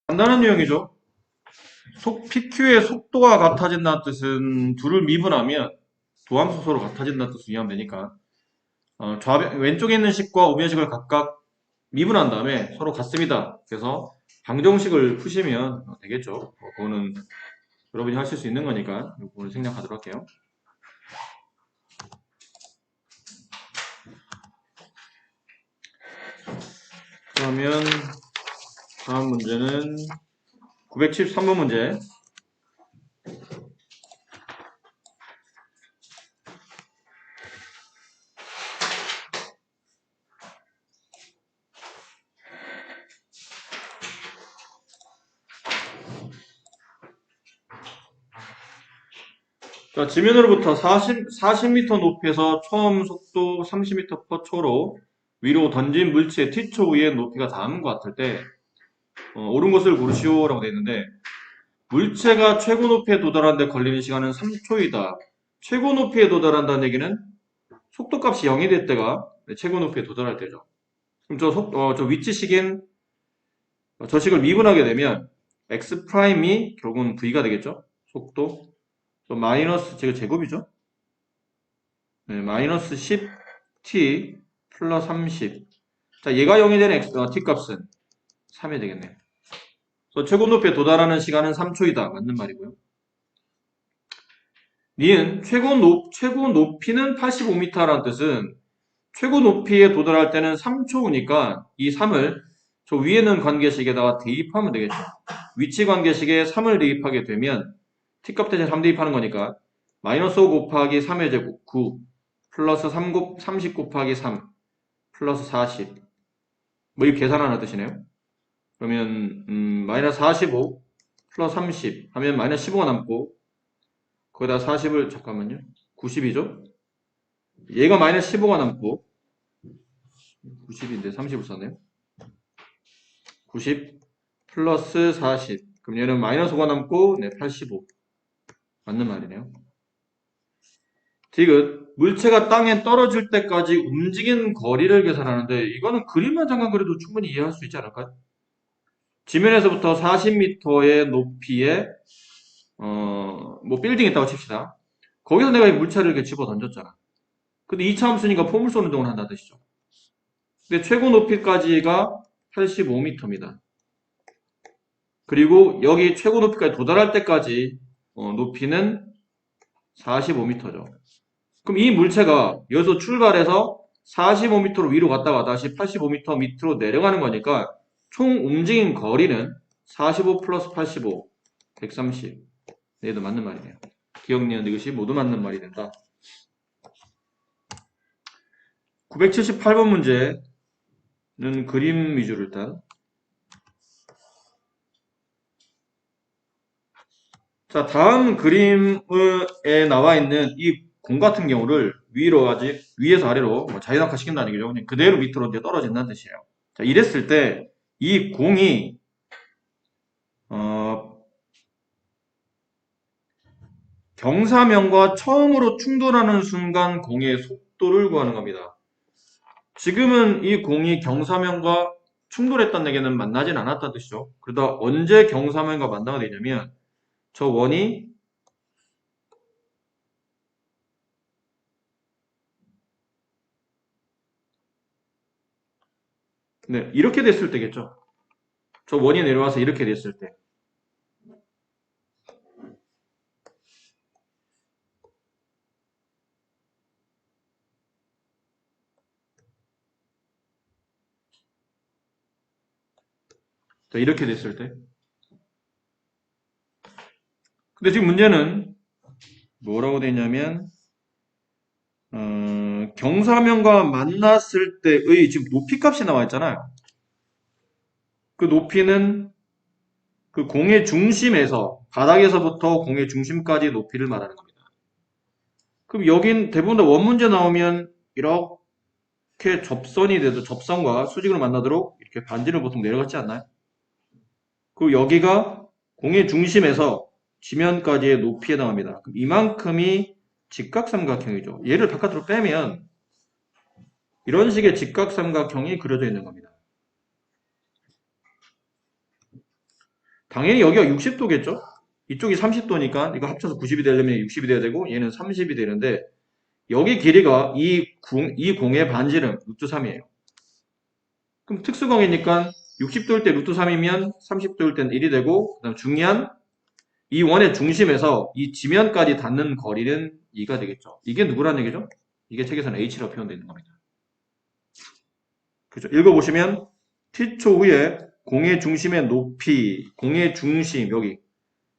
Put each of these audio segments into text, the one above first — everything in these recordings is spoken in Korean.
간단한 유형이죠. PQ의 속도가 같아진다는 뜻은 둘을 미분하면 도함수 서로 같아진다는 뜻을 이해하면 되니까 왼쪽에 있는 식과 우변식을 각각 미분한 다음에 서로 같습니다. 그래서 방정식을 푸시면 되겠죠. 그거는 여러분이 하실 수 있는 거니까 이거를 생략하도록 할게요. 그러면 다음 문제는 973번 문제. 자, 지면으로부터 40m 높이에서 처음 속도 30m/초로 위로 던진 물체의 t초 위의 높이가 다음과 같을 때 옳은 것을 고르시오라고 되어 있는데 물체가 최고 높이에 도달하는데 걸리는 시간은 3초이다. 최고 높이에 도달한다는 얘기는 속도값이 0이 될 때가 최고 높이에 도달할 때죠. 그럼 저 위치식인 저 식을 미분하게 되면 x 프라임이 결국은 v가 되겠죠. 속도 마이너스 제곱이죠. 네, 마이너스 10t 플러스 30. 자, 얘가 0이 되는 t 값은 3이 되겠네요. 그래서 최고 높이에 도달하는 시간은 3초이다. 맞는 말이고요. 니은 최고 높이는 85m라는 뜻은 최고 높이에 도달할 때는 3초니까 이 3을 저 위에 있는 관계식에다가 대입하면 되겠죠. 위치 관계식에 3을 대입하게 되면 t값 대신 3 대입하는 거니까 마이너스 5 곱하기 3의 제곱 9 플러스 30 곱하기 3 플러스 40 뭐 이렇게 계산하는 뜻이네요. 그러면 마이너스 45 플러스 30 하면 마이너스 15가 남고 거기다 40을 잠깐만요. 90이죠? 얘가 마이너스 15가 남고 90인데 30을 썼네요. 90 플러스 40 그럼 얘는 마이너스 5가 남고 85 맞는 말이네요. 디귿 물체가 땅에 떨어질 때까지 움직인 거리를 계산하는데 이거는 그림만 잠깐 그려도 충분히 이해할 수 있지 않을까요? 지면에서부터 40m의 높이에 뭐 빌딩 있다고 칩시다. 거기서 내가 이 물체를 이렇게 집어 던졌잖아. 근데 2차 함수니까 포물선 운동을 한다는 뜻이죠. 근데 최고 높이까지가 85m입니다. 그리고 여기 최고 높이까지 도달할 때까지 높이는 45m죠. 그럼 이 물체가 여기서 출발해서 45m로 위로 갔다가 다시 85m 밑으로 내려가는 거니까 총 움직인 거리는 45 플러스 85, 130. 얘도 맞는 말이네요. 기억, 니은, 이것이 모두 맞는 말이 된다. 978번 문제는 그림 위주로 일단. 자, 다음 그림에 나와 있는 이 공 같은 경우를 위에서 아래로 뭐 자유낙하 시킨다는 얘기죠. 그냥 그대로 밑으로 이제 떨어진다는 뜻이에요. 자, 이랬을 때 이 공이 경사면과 처음으로 충돌하는 순간 공의 속도를 구하는 겁니다. 지금은 이 공이 경사면과 충돌했다는 얘기는 만나진 않았다는 뜻이죠. 그러다 언제 경사면과 만나게 되냐면 저 원이 네, 이렇게 됐을 때겠죠. 저 원이 내려와서 이렇게 됐을 때. 자, 이렇게 됐을 때. 근데 지금 문제는 뭐라고 되냐면 경사면과 만났을 때의 지금 높이 값이 나와 있잖아요. 그 높이는 그 공의 중심에서 바닥에서부터 공의 중심까지 높이를 말하는 겁니다. 그럼 여긴 대부분 다 원문제 나오면 이렇게 접선이 돼도 접선과 수직으로 만나도록 이렇게 반지를 보통 내려갔지 않나요? 그리고 여기가 공의 중심에서 지면까지의 높이에 해당합니다. 그럼 이만큼이 직각삼각형이죠. 얘를 바깥으로 빼면 이런 식의 직각삼각형이 그려져 있는 겁니다. 당연히 여기가 60도겠죠? 이쪽이 30도니까 이거 합쳐서 90이 되려면 60이 돼야 되고 얘는 30이 되는데 여기 길이가 이 공의 반지름 루트 3이에요. 그럼 특수광이니까 60도일 때 루트 3이면 30도일 때는 1이 되고 그다음 중요한 이 원의 중심에서 이 지면까지 닿는 거리는 2가 되겠죠. 이게 누구란 얘기죠? 이게 책에서는 h라고 표현되어 있는 겁니다. 그죠? 읽어보시면 t초 후에 공의 중심의 높이, 공의 중심 여기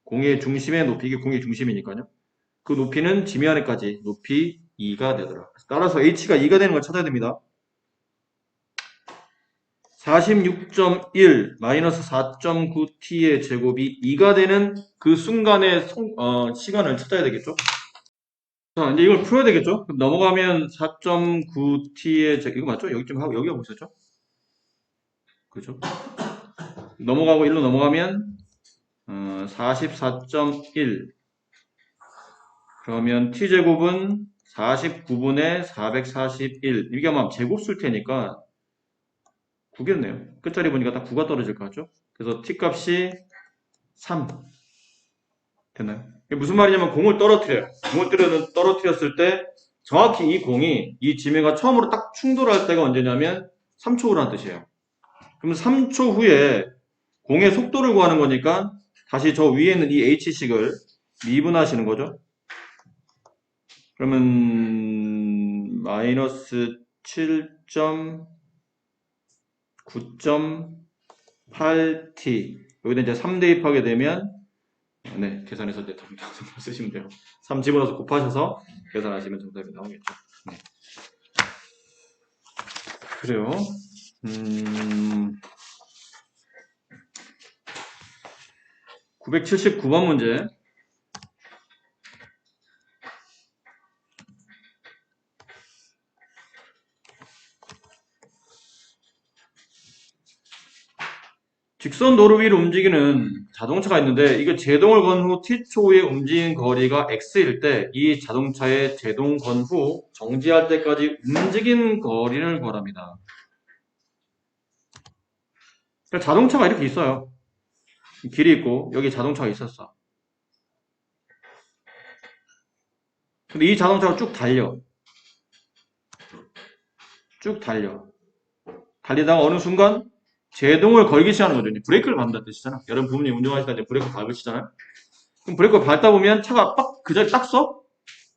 공의 중심의 높이 이게 공의 중심이니까요. 그 높이는 지면에까지 높이 2가 되더라. 따라서 h가 2가 되는 걸 찾아야 됩니다. 46.1 마이너스 4.9t의 제곱이 2가 되는 그 순간의 시간을 찾아야 되겠죠? 자, 이제 이걸 풀어야 되겠죠? 그럼 넘어가면 4.9t의 제곱, 이거 맞죠? 여기쯤 하고, 여기 하고 있었죠? 그죠? 넘어가고 1로 넘어가면, 44.1. 그러면 t제곱은 49분의 441. 이게 아마 제곱수일 테니까 9겠네요. 끝자리 보니까 딱 9가 떨어질 것 같죠? 그래서 t 값이 3. 됐나요? 이게 무슨 말이냐면 공을 떨어뜨려요. 공을 떨어뜨렸을 때 정확히 이 공이 이 지면과 처음으로 딱 충돌할 때가 언제냐면 3초 후라는 뜻이에요. 그럼 3초 후에 공의 속도를 구하는 거니까 다시 저 위에 있는 이 h식을 미분하시는 거죠. 그러면 마이너스 7.9.8t 여기다 이제 3 대입하게 되면 네, 계산해서 이제 정답 쓰시면 돼요. 3 집어넣어서 곱하셔서 계산하시면 정답이 나오겠죠. 네. 그래요. 979번 문제. 직선 도로 위를 움직이는 자동차가 있는데 이게 제동을 건 후 t초 후에 움직인 거리가 x일 때 이 자동차의 제동 건 후 정지할 때까지 움직인 거리를 구하랍니다. 그러니까 자동차가 이렇게 있어요. 길이 있고 여기 자동차가 있었어. 근데 이 자동차가 쭉 달려. 쭉 달려. 달리다가 어느 순간 제동을 걸기 시작하는 거죠. 브레이크를 밟는다는 뜻이잖아. 여러분 부모님 운전하시다 이제 브레이크 밟으시잖아요. 그럼 브레이크를 밟다 보면 차가 그 자리 딱 서?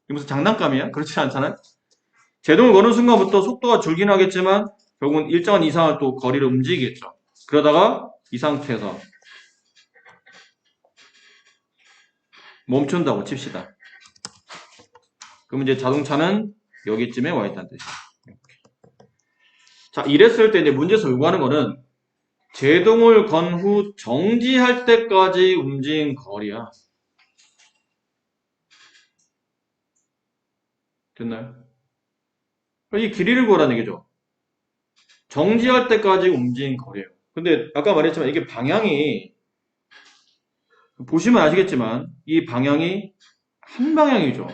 이게 무슨 장난감이야? 그렇지 않잖아요. 제동을 거는 순간부터 속도가 줄긴 하겠지만 결국은 일정한 이상을 또 거리를 움직이겠죠. 그러다가 이 상태에서 멈춘다고 칩시다. 그럼 이제 자동차는 여기쯤에 와 있다는 뜻이에요. 자, 이랬을 때 이제 문제에서 요구하는 거는 제동을 건 후 정지할 때까지 움직인 거리야. 됐나요? 이 길이를 구하라는 얘기죠. 정지할 때까지 움직인 거리예요. 근데 아까 말했지만 이게 방향이 보시면 아시겠지만 이 방향이 한 방향이죠.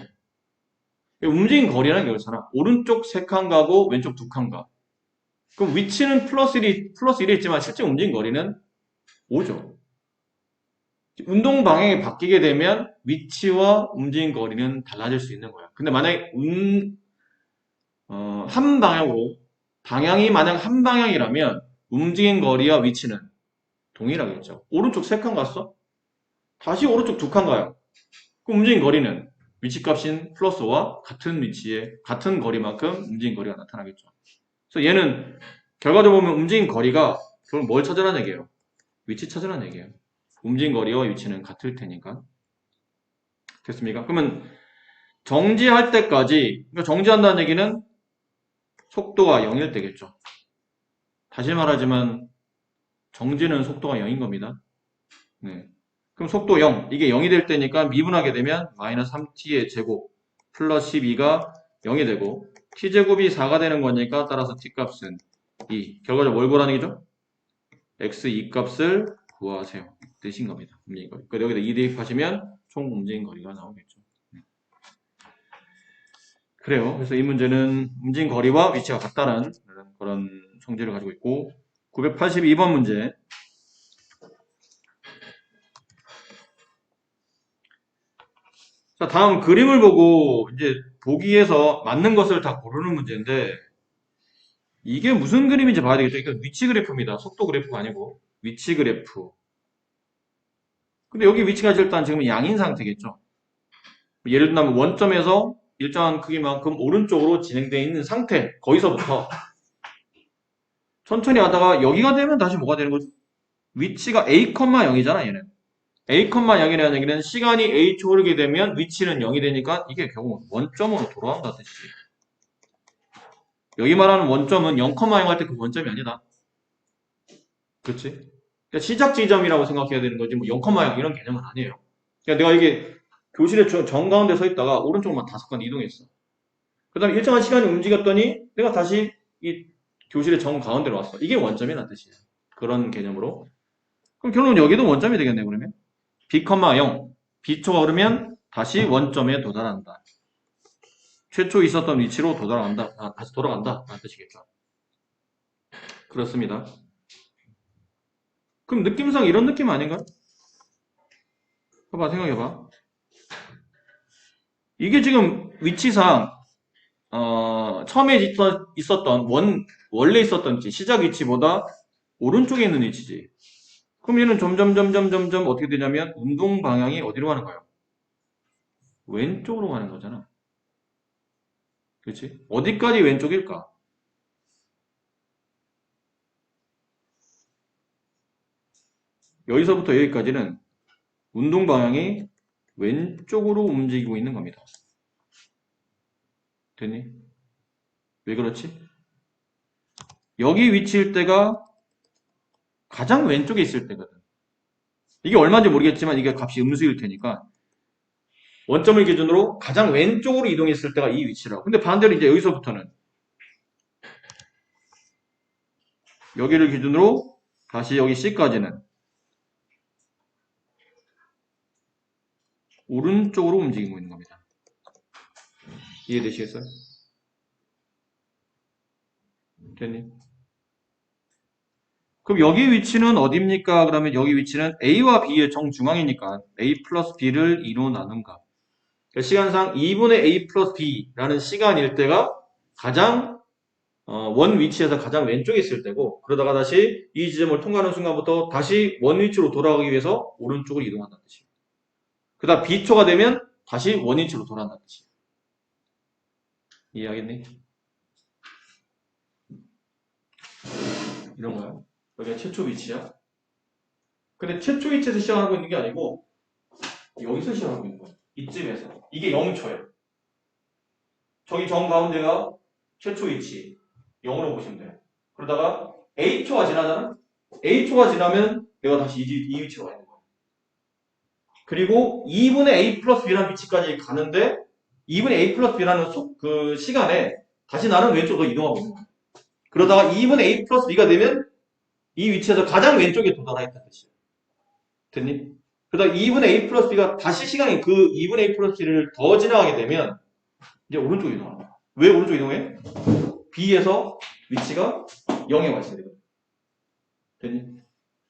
움직인 거리라는 게 그렇잖아. 오른쪽 3칸 가고 왼쪽 2칸 가. 그럼 위치는 플러스 1이 있지만 실제 움직인 거리는 5죠. 운동 방향이 바뀌게 되면 위치와 움직인 거리는 달라질 수 있는 거야. 근데 만약에 한 방향으로 방향이 만약 한 방향이라면 움직인 거리와 위치는 동일하겠죠. 오른쪽 3칸 갔어? 다시 오른쪽 2칸 가요. 그럼 움직인 거리는 위치값인 플러스 5와 같은 위치에 같은 거리만큼 움직인 거리가 나타나겠죠. 그래서 얘는 결과적으로 보면 움직인 거리가 결국 뭘 찾으라는 얘기예요? 위치 찾으라는 얘기예요. 움직인 거리와 위치는 같을 테니까. 됐습니까? 그러면 정지할 때까지, 그러니까 정지한다는 얘기는 속도가 0일 때겠죠. 다시 말하지만 정지는 속도가 0인 겁니다. 네. 그럼 속도 0, 이게 0이 될 때니까 미분하게 되면 마이너스 3t의 제곱 플러스 12가 0이 되고 t제곱이 4가 되는 거니까 따라서 t값은 2. 결과적으로 뭘 구하라는 얘기죠? x2 값을 구하세요. 뜻인 겁니다. 움직인 거리. 그러니까 여기다 2 대입하시면 총 움직인 거리가 나오겠죠. 그래요. 그래서 이 문제는 움직인 거리와 위치가 같다는 그런 성질을 가지고 있고 982번 문제 자, 다음 그림을 보고 이제 보기에서 맞는 것을 다 고르는 문제인데 이게 무슨 그림인지 봐야 되겠죠. 이거 위치 그래프입니다. 속도 그래프가 아니고 위치 그래프. 근데 여기 위치가 일단 지금 양인 상태겠죠. 예를 들면 원점에서 일정한 크기만큼 오른쪽으로 진행되어 있는 상태. 거기서부터 천천히 하다가 여기가 되면 다시 뭐가 되는 거죠? 위치가 A,0이잖아, 얘는. A,0이라는 얘기는 시간이 H 오르게 되면 위치는 0이 되니까 이게 결국 원점으로 돌아간다는 뜻이지. 여기 말하는 원점은 0,0 할 때 그 원점이 아니다. 그렇지? 그러니까 시작 지점이라고 생각해야 되는 거지 뭐 0,0 이런 개념은 아니에요. 그러니까 내가 이게 교실의 정가운데 서 있다가 오른쪽만 5번 이동했어. 그 다음에 일정한 시간이 움직였더니 내가 다시 이 교실의 정가운데로 왔어. 이게 원점이라는 뜻이에요. 그런 개념으로. 그럼 결론은 여기도 원점이 되겠네, 그러면. B, 0. B초가 오르면 다시 원점에 도달한다. 최초 있었던 위치로 도달한다. 다시 돌아간다. 라는 뜻이겠죠. 그렇습니다. 그럼 느낌상 이런 느낌 아닌가? 봐봐, 생각해봐. 이게 지금 위치상, 처음에 있었던, 원래 있었던 위치, 시작 위치보다 오른쪽에 있는 위치지. 그럼 얘는 점점 어떻게 되냐면, 운동 방향이 어디로 가는 거예요? 왼쪽으로 가는 거잖아. 그렇지? 어디까지 왼쪽일까? 여기서부터 여기까지는 운동 방향이 왼쪽으로 움직이고 있는 겁니다. 됐니? 왜 그렇지? 여기 위치일 때가 가장 왼쪽에 있을 때거든. 이게 얼마인지 모르겠지만 이게 값이 음수일 테니까 원점을 기준으로 가장 왼쪽으로 이동했을 때가 이 위치라고. 근데 반대로 이제 여기서부터는 여기를 기준으로 다시 여기 C까지는 오른쪽으로 움직이고 있는 겁니다. 이해되시겠어요? 됐니? 그럼 여기 위치는 어디입니까? 그러면 여기 위치는 A와 B의 정중앙이니까 A 플러스 B를 2로 나눈 값. 그러니까 시간상 2분의 A 플러스 B라는 시간일 때가 가장 원 위치에서 가장 왼쪽에 있을 때고 그러다가 다시 이 지점을 통과하는 순간부터 다시 원 위치로 돌아가기 위해서 오른쪽으로 이동한다는 뜻이에요. 그 다음 B초가 되면 다시 원 위치로 돌아간다는 뜻이에요. 이해하겠니? 이런 거야. 여기가 최초 위치야. 근데 최초 위치에서 시작하고 있는 게 아니고 여기서 시작하고 있는 거야. 이쯤에서. 이게 0초예요. 저기 정 가운데가 최초 위치. 0으로 보시면 돼요. 그러다가 A초가 지나잖아? A초가 지나면 내가 다시 이 위치로 가 있는 거야. 그리고 2분의 A 플러스 B라는 위치까지 가는데 2분의 A 플러스 B라는 그 시간에 다시 나는 왼쪽으로 이동하고 있는 거야. 그러다가 2분의 A 플러스 B가 되면 이 위치에서 가장 왼쪽에 도달하겠다는 뜻이에요. 됐니? 그러다가 2분의 A 플러스 B가 다시 시간이 그 2분의 A 플러스 B를 더 지나가게 되면 이제 오른쪽으로 이동합니다. 왜 오른쪽으로 이동해? B에서 위치가 0에 와 있어야 되거든. 됐니?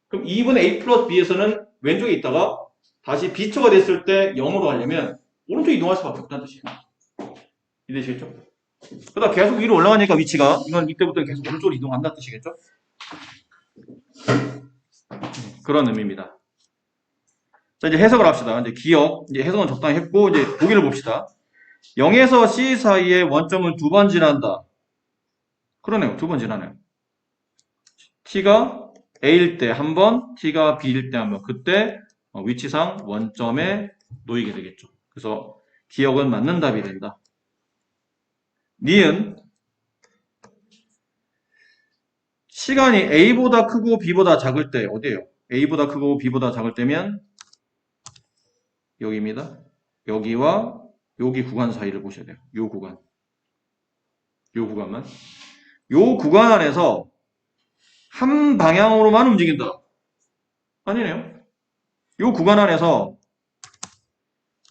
그럼 2분의 A 플러스 B에서는 왼쪽에 있다가 다시 B초가 됐을 때 0으로 가려면 오른쪽에 이동할 수밖에 없다는 뜻이에요. 이해되시겠죠? 그러다 계속 위로 올라가니까 위치가 이건 이때부터 계속 오른쪽으로 이동한다는 뜻이겠죠? 그런 의미입니다. 자, 이제 해석을 합시다. 이제 기억, 이제 해석은 적당히 했고, 이제 보기를 봅시다. 0에서 C 사이에 원점은 두 번 지난다. 그러네요. 두 번 지나네요. T가 A일 때 한 번, T가 B일 때 한 번. 그때 위치상 원점에 놓이게 되겠죠. 그래서 기억은 맞는 답이 된다. 니은 시간이 A보다 크고 B보다 작을 때 어디예요? A보다 크고 B보다 작을 때면 여기입니다. 여기와 여기 구간 사이를 보셔야 돼요. 요 구간. 요 구간만. 요 구간 안에서 한 방향으로만 움직인다. 아니네요. 요 구간 안에서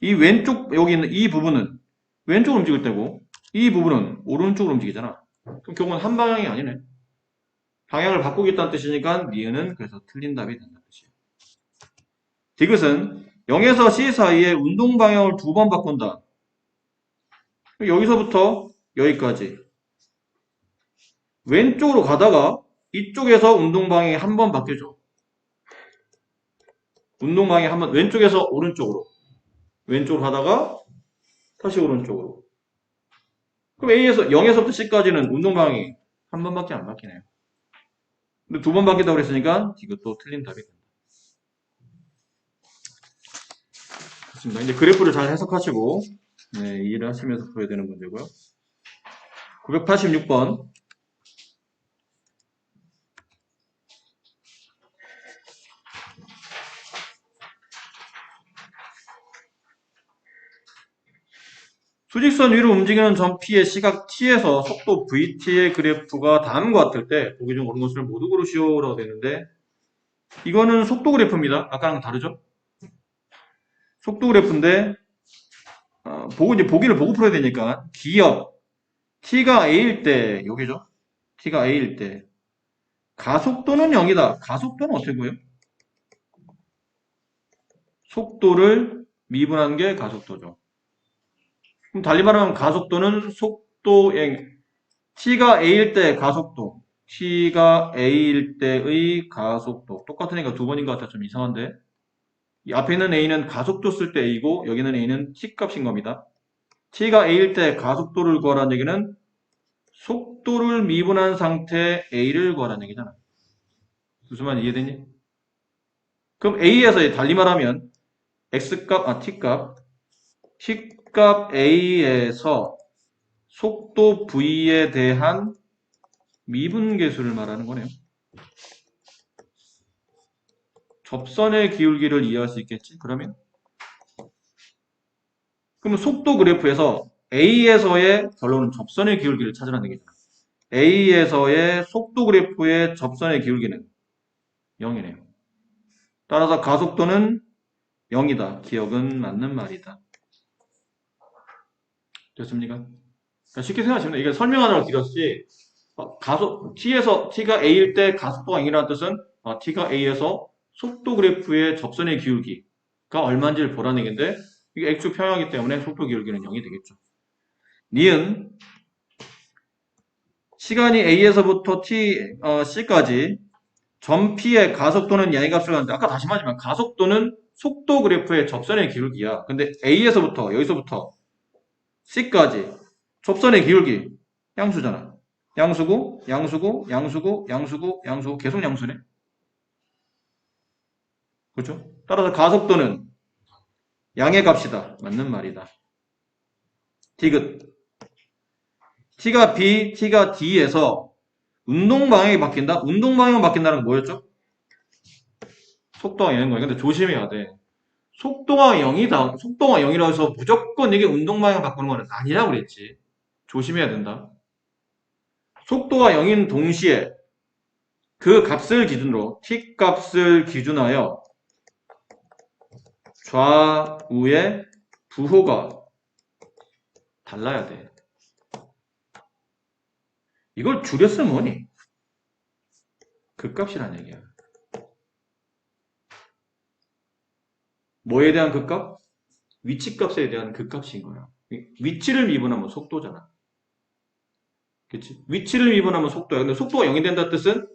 이 왼쪽 여기 있는 이 부분은 왼쪽으로 움직일 때고 이 부분은 오른쪽으로 움직이잖아. 그럼 결국은 한 방향이 아니네. 방향을 바꾸겠다는 뜻이니까 니은은 그래서 틀린 답이 된다는 뜻이에요. 디귿은 0에서 C 사이에 운동 방향을 두 번 바꾼다. 여기서부터 여기까지. 왼쪽으로 가다가 이쪽에서 운동 방향이 한 번 바뀌죠. 운동 방향이 한 번, 왼쪽에서 오른쪽으로. 왼쪽으로 가다가 다시 오른쪽으로. 그럼 A에서 0에서부터 C까지는 운동 방향이 한 번밖에 안 바뀌네요. 근데 두 번 바뀐다고 그랬으니까 이것도 틀린 답이 됩니다. 좋습니다. 이제 그래프를 잘 해석하시고 네, 이해를 하시면서 풀어야 되는 문제고요. 986번. 수직선 위로 움직이는 점 P의 시각 T에서 속도 VT의 그래프가 다음과 같을 때 보기 중 옳은 것을 모두 고르시오라고 되는데 이거는 속도 그래프입니다. 아까랑 다르죠? 속도 그래프인데 이제 보기를 보고 풀어야 되니까 기억 T가 A일 때 여기죠? T가 A일 때 가속도는 0이다. 가속도는 어떻게 보여요? 속도를 미분한 게 가속도죠. 그럼 달리 말하면 가속도는 속도의 T가 A일 때 가속도, T가 A일 때의 가속도 똑같으니까 두 번인 것 같아 좀 이상한데 이 앞에 있는 A는 가속도 쓸 때 A고 여기는 A는 T 값인 겁니다. T가 A일 때 가속도를 구하라는 얘기는 속도를 미분한 상태 A를 구하라는 얘기잖아. 무슨 말 이해되니? 그럼 A에서 달리 말하면 X값, T값, T값 A에서 속도 V에 대한 미분계수를 말하는 거네요. 접선의 기울기를 이해할 수 있겠지? 그러면 속도 그래프에서 A에서의 결론은 접선의 기울기를 찾으라는 얘기잖아. A에서의 속도 그래프의 접선의 기울기는 0이네요. 따라서 가속도는 0이다. 기억은 맞는 말이다. 됐습니까? 그러니까 쉽게 생각하시면 이게 설명하느라고 길었지 T가 A일 때 가속도가 0이라는 뜻은 T가 A에서 속도 그래프의 접선의 기울기가 얼마인지를 보라는 얘기인데 이게 X 평형이기 때문에 속도 기울기는 0이 되겠죠. 니은 시간이 A에서부터 C까지 점 P의 가속도는 양의 값을 갖는데 아까 다시 말하지만 가속도는 속도 그래프의 접선의 기울기야. 근데 A에서부터 여기서부터 C까지 접선의 기울기 양수잖아. 양수고 양수고 양수고 양수고 양수고 계속 양수네. 그렇죠? 따라서 가속도는 양의 값이다. 맞는 말이다. 디귿 T가 B, T가 D에서 운동 방향이 바뀐다? 운동 방향이 바뀐다는 건 뭐였죠? 속도가 0인 거예요. 근데 조심해야 돼. 속도가 0이다. 속도가 0이라고 해서 무조건 이게 운동 방향 바꾸는 건 아니라고 그랬지. 조심해야 된다. 속도가 0인 동시에 그 값을 기준으로 T 값을 기준하여 좌우의 부호가 달라야 돼. 이걸 줄였으면 뭐니? 그 값이란 얘기야. 뭐에 대한 그 값? 위치 값에 대한 그 값인 거야. 위치를 미분하면 속도잖아. 그치? 위치를 미분하면 속도야. 근데 속도가 0이 된다는 뜻은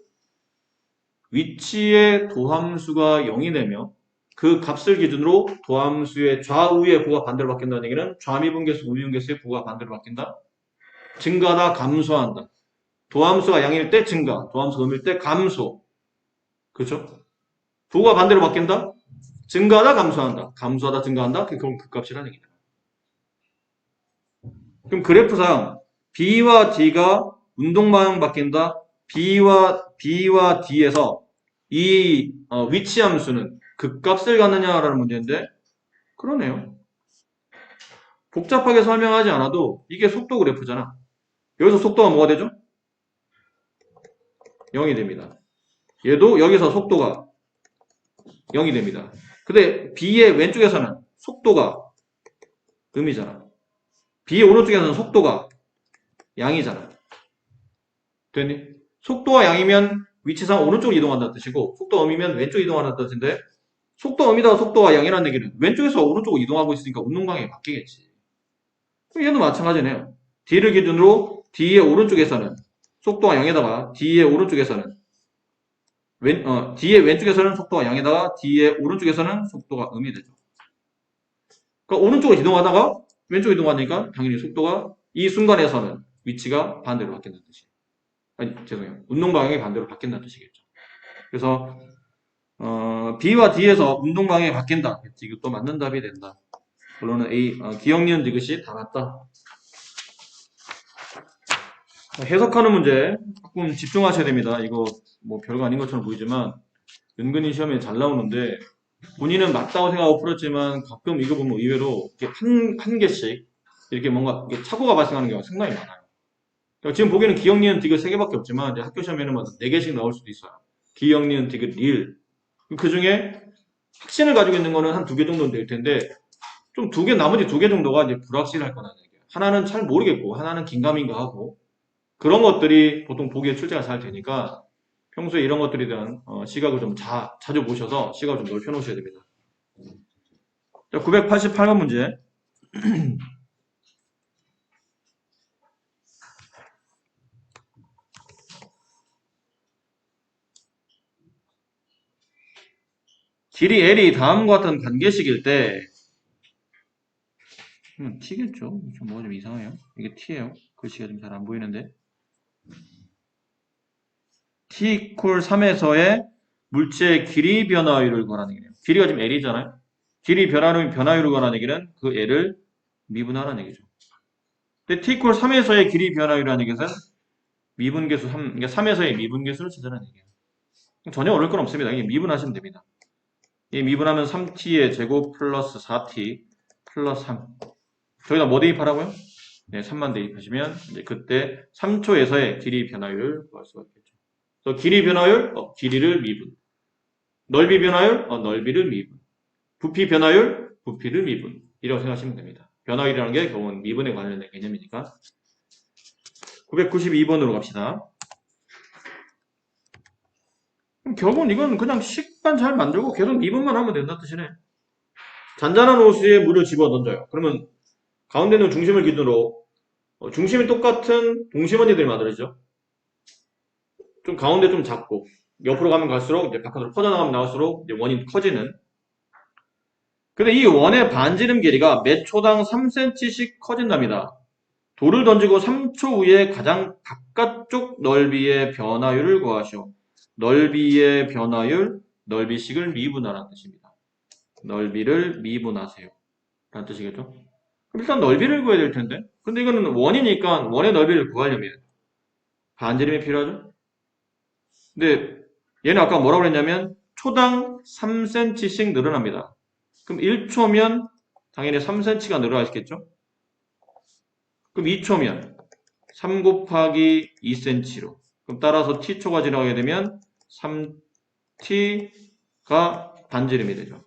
위치의 도함수가 0이 되며 그 값을 기준으로 도함수의 좌우의 부가 반대로 바뀐다는 얘기는 좌미분계수, 우미분계수의 부가 반대로 바뀐다. 증가하다, 감소한다. 도함수가 0일 때 증가, 도함수가 음일 때 감소. 그렇죠? 부가 반대로 바뀐다? 증가하다, 감소한다. 감소하다, 증가한다? 그럼 그 값이라는 얘기다. 그럼 그래프상 B와 D가 운동 방향 바뀐다. B와 D에서 이 위치 함수는 극값을 갖느냐라는 문제인데 그러네요. 복잡하게 설명하지 않아도 이게 속도 그래프잖아. 여기서 속도가 뭐가 되죠? 0이 됩니다. 얘도 여기서 속도가 0이 됩니다. 근데 B의 왼쪽에서는 속도가 음이잖아. B의 오른쪽에서는 속도가 양이잖아. 됐니? 속도가 양이면 위치상 오른쪽으로 이동한다는 뜻이고 속도가 음이면 왼쪽 이동한다는 뜻인데 속도가 음이다, 속도가 양이라는 얘기는 왼쪽에서 오른쪽으로 이동하고 있으니까 운동 방향이 바뀌겠지. 그럼 얘도 마찬가지네요. D를 기준으로 D의 오른쪽에서는 속도가 0에다가 D의 오른쪽에서는 D의 왼쪽에서는 속도가 0에다가 D의 오른쪽에서는 속도가 음이 되죠. 그러니까 오른쪽으로 이동하다가 왼쪽으로 이동하니까 당연히 속도가 이 순간에서는 위치가 반대로 바뀐다는 뜻이에요. 아니, 죄송해요. 운동 방향이 반대로 바뀐다는 뜻이겠죠. 그래서 B와 D에서 운동 방향이 바뀐다. 이것도 맞는 답이 된다. 결론은 A. 기억, 니은, 디귿이 다 맞다. 해석하는 문제 조금 집중하셔야 됩니다. 이거 뭐 별거 아닌 것처럼 보이지만 은근히 시험에 잘 나오는데 본인은 맞다고 생각하고 풀었지만 가끔 이거 보면 의외로 이렇게 한 개씩 이렇게 뭔가 이렇게 착오가 발생하는 경우가 상당히 많아요. 그러니까 지금 보기에는 기억, 니은, 디귿 3개밖에 없지만 이제 학교 시험에는 4개씩 나올 수도 있어요. 기억, 니은, 디귿, 리을. 그 중에 확신을 가지고 있는 거는 한 2개 정도는 될 텐데 좀 나머지 2개 정도가 이제 불확실할 거라는 얘기예요. 하나는 잘 모르겠고 하나는 긴가민가 하고 그런 것들이 보통 보기에 출제가 잘 되니까 평소에 이런 것들에 대한 시각을 좀 자주 보셔서 시각을 좀 넓혀 놓으셔야 됩니다. 자, 988번 문제. 길이 L이 다음과 같은 관계식일 때 T겠죠? 뭐가 좀 이상해요. 이게 T예요. 글씨가 좀 잘 안 보이는데 T 이퀄 3에서의 물체의 길이 변화율을 구하라는 얘기예요. 길이가 지금 L이잖아요. 길이 변화율을 구하라는 얘기는 그 L을 미분하라는 얘기죠. 근데 T 이퀄 3에서의 길이 변화율이라는 얘기는 미분계수 3, 그러니까 3에서의 미분계수를 찾으라는 얘기예요. 전혀 어려울 건 없습니다. 이게 미분하시면 됩니다. 이 미분하면 3t의 제곱 플러스 4t 플러스 3. 저기다 뭐 대입하라고요? 네, 3만 대입하시면 이제 그때 3초에서의 길이 변화율을 구할 수가 있겠죠. 그래서 길이 변화율, 길이를 미분. 넓이 변화율, 넓이를 미분. 부피 변화율, 부피를 미분. 이라고 생각하시면 됩니다. 변화율이라는 게 결국은 미분에 관련된 개념이니까. 992번으로 갑시다. 그럼 결국은 이건 그냥 식만 잘 만들고 계속 미분만 하면 된다는 뜻이네. 잔잔한 호수에 물을 집어 던져요. 그러면 가운데 있는 중심을 기준으로 중심이 똑같은 동심원이들이 만들어지죠. 좀 가운데 좀 작고 옆으로 가면 갈수록 이제 바깥으로 퍼져나가면 나갈수록 이제 원이 커지는. 근데 이 원의 반지름 길이가 몇 초당 3cm씩 커진답니다. 돌을 던지고 3초 후에 가장 바깥쪽 넓이의 변화율을 구하시오. 넓이의 변화율, 넓이식을 미분하라는 뜻입니다. 넓이를 미분하세요. 라는 뜻이겠죠? 그럼 일단 넓이를 구해야 될 텐데. 근데 이거는 원이니까 원의 넓이를 구하려면 반지름이 필요하죠? 근데 얘는 아까 뭐라고 그랬냐면 초당 3cm씩 늘어납니다. 그럼 1초면 당연히 3cm가 늘어나겠죠? 그럼 2초면 3 곱하기 2cm로. 그럼 따라서 t초가 지나가게 되면 3t가 반지름이 되죠.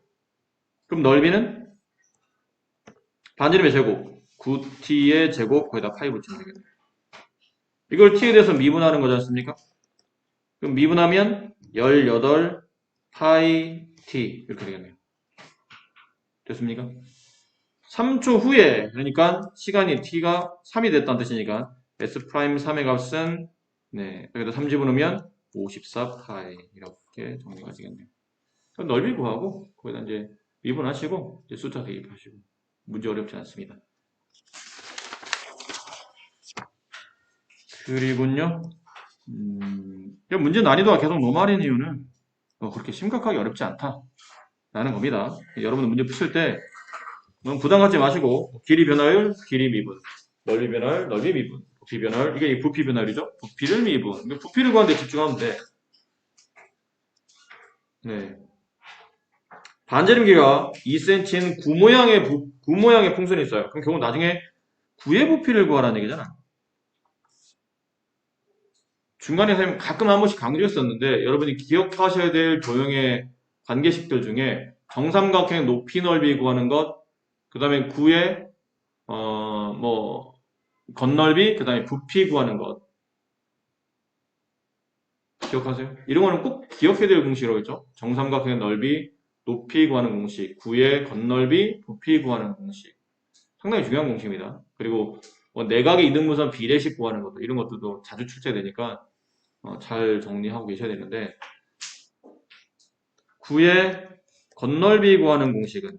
그럼 넓이는 반지름의 제곱, 9t의 제곱 거기다 파이 붙이면 되겠네요. 이걸 t에 대해서 미분하는 거지 않습니까? 그럼 미분하면 18 파이 t 이렇게 되겠네요. 됐습니까? 3초 후에 그러니까 시간이 t가 3이 됐다는 뜻이니까 S'3의 값은 여기다 3 집어넣으면 54파이 이렇게 정리가 되겠네요. 그럼 넓이 구하고 거기다 이제 미분하시고 이제 숫자 대입하시고 문제 어렵지 않습니다. 그리고요 문제 난이도가 계속 노말인 이유는 그렇게 심각하게 어렵지 않다라는 겁니다. 여러분들 문제 푸실 때 너무 부담 갖지 마시고 길이 변화율, 길이 미분, 넓이 변화율, 넓이 미분, 부피 변화율, 이게 부피 변화율이죠. 부피를 미분, 부피를 구하는 데 집중하면 돼. 네. 반지름 길이가 2cm인 구 모양의 풍선이 있어요. 그럼 결국 나중에 구의 부피를 구하라는 얘기잖아. 중간에 선생님 가끔 한 번씩 강조했었는데 여러분이 기억하셔야 될 도형의 관계식들 중에 정삼각형 높이 넓이 구하는 것, 그 다음에 구의 건널비, 그 다음에 부피 구하는 것 기억하세요? 이런 거는 꼭 기억해야 될 공식이라고 했죠. 정삼각형의 넓이, 높이 구하는 공식, 구의 건널비, 부피 구하는 공식. 상당히 중요한 공식입니다. 그리고 내각의 이등분선 비례식 구하는 것도 이런 것들도 자주 출제되니까 잘 정리하고 계셔야 되는데 구의 건널비 구하는 공식은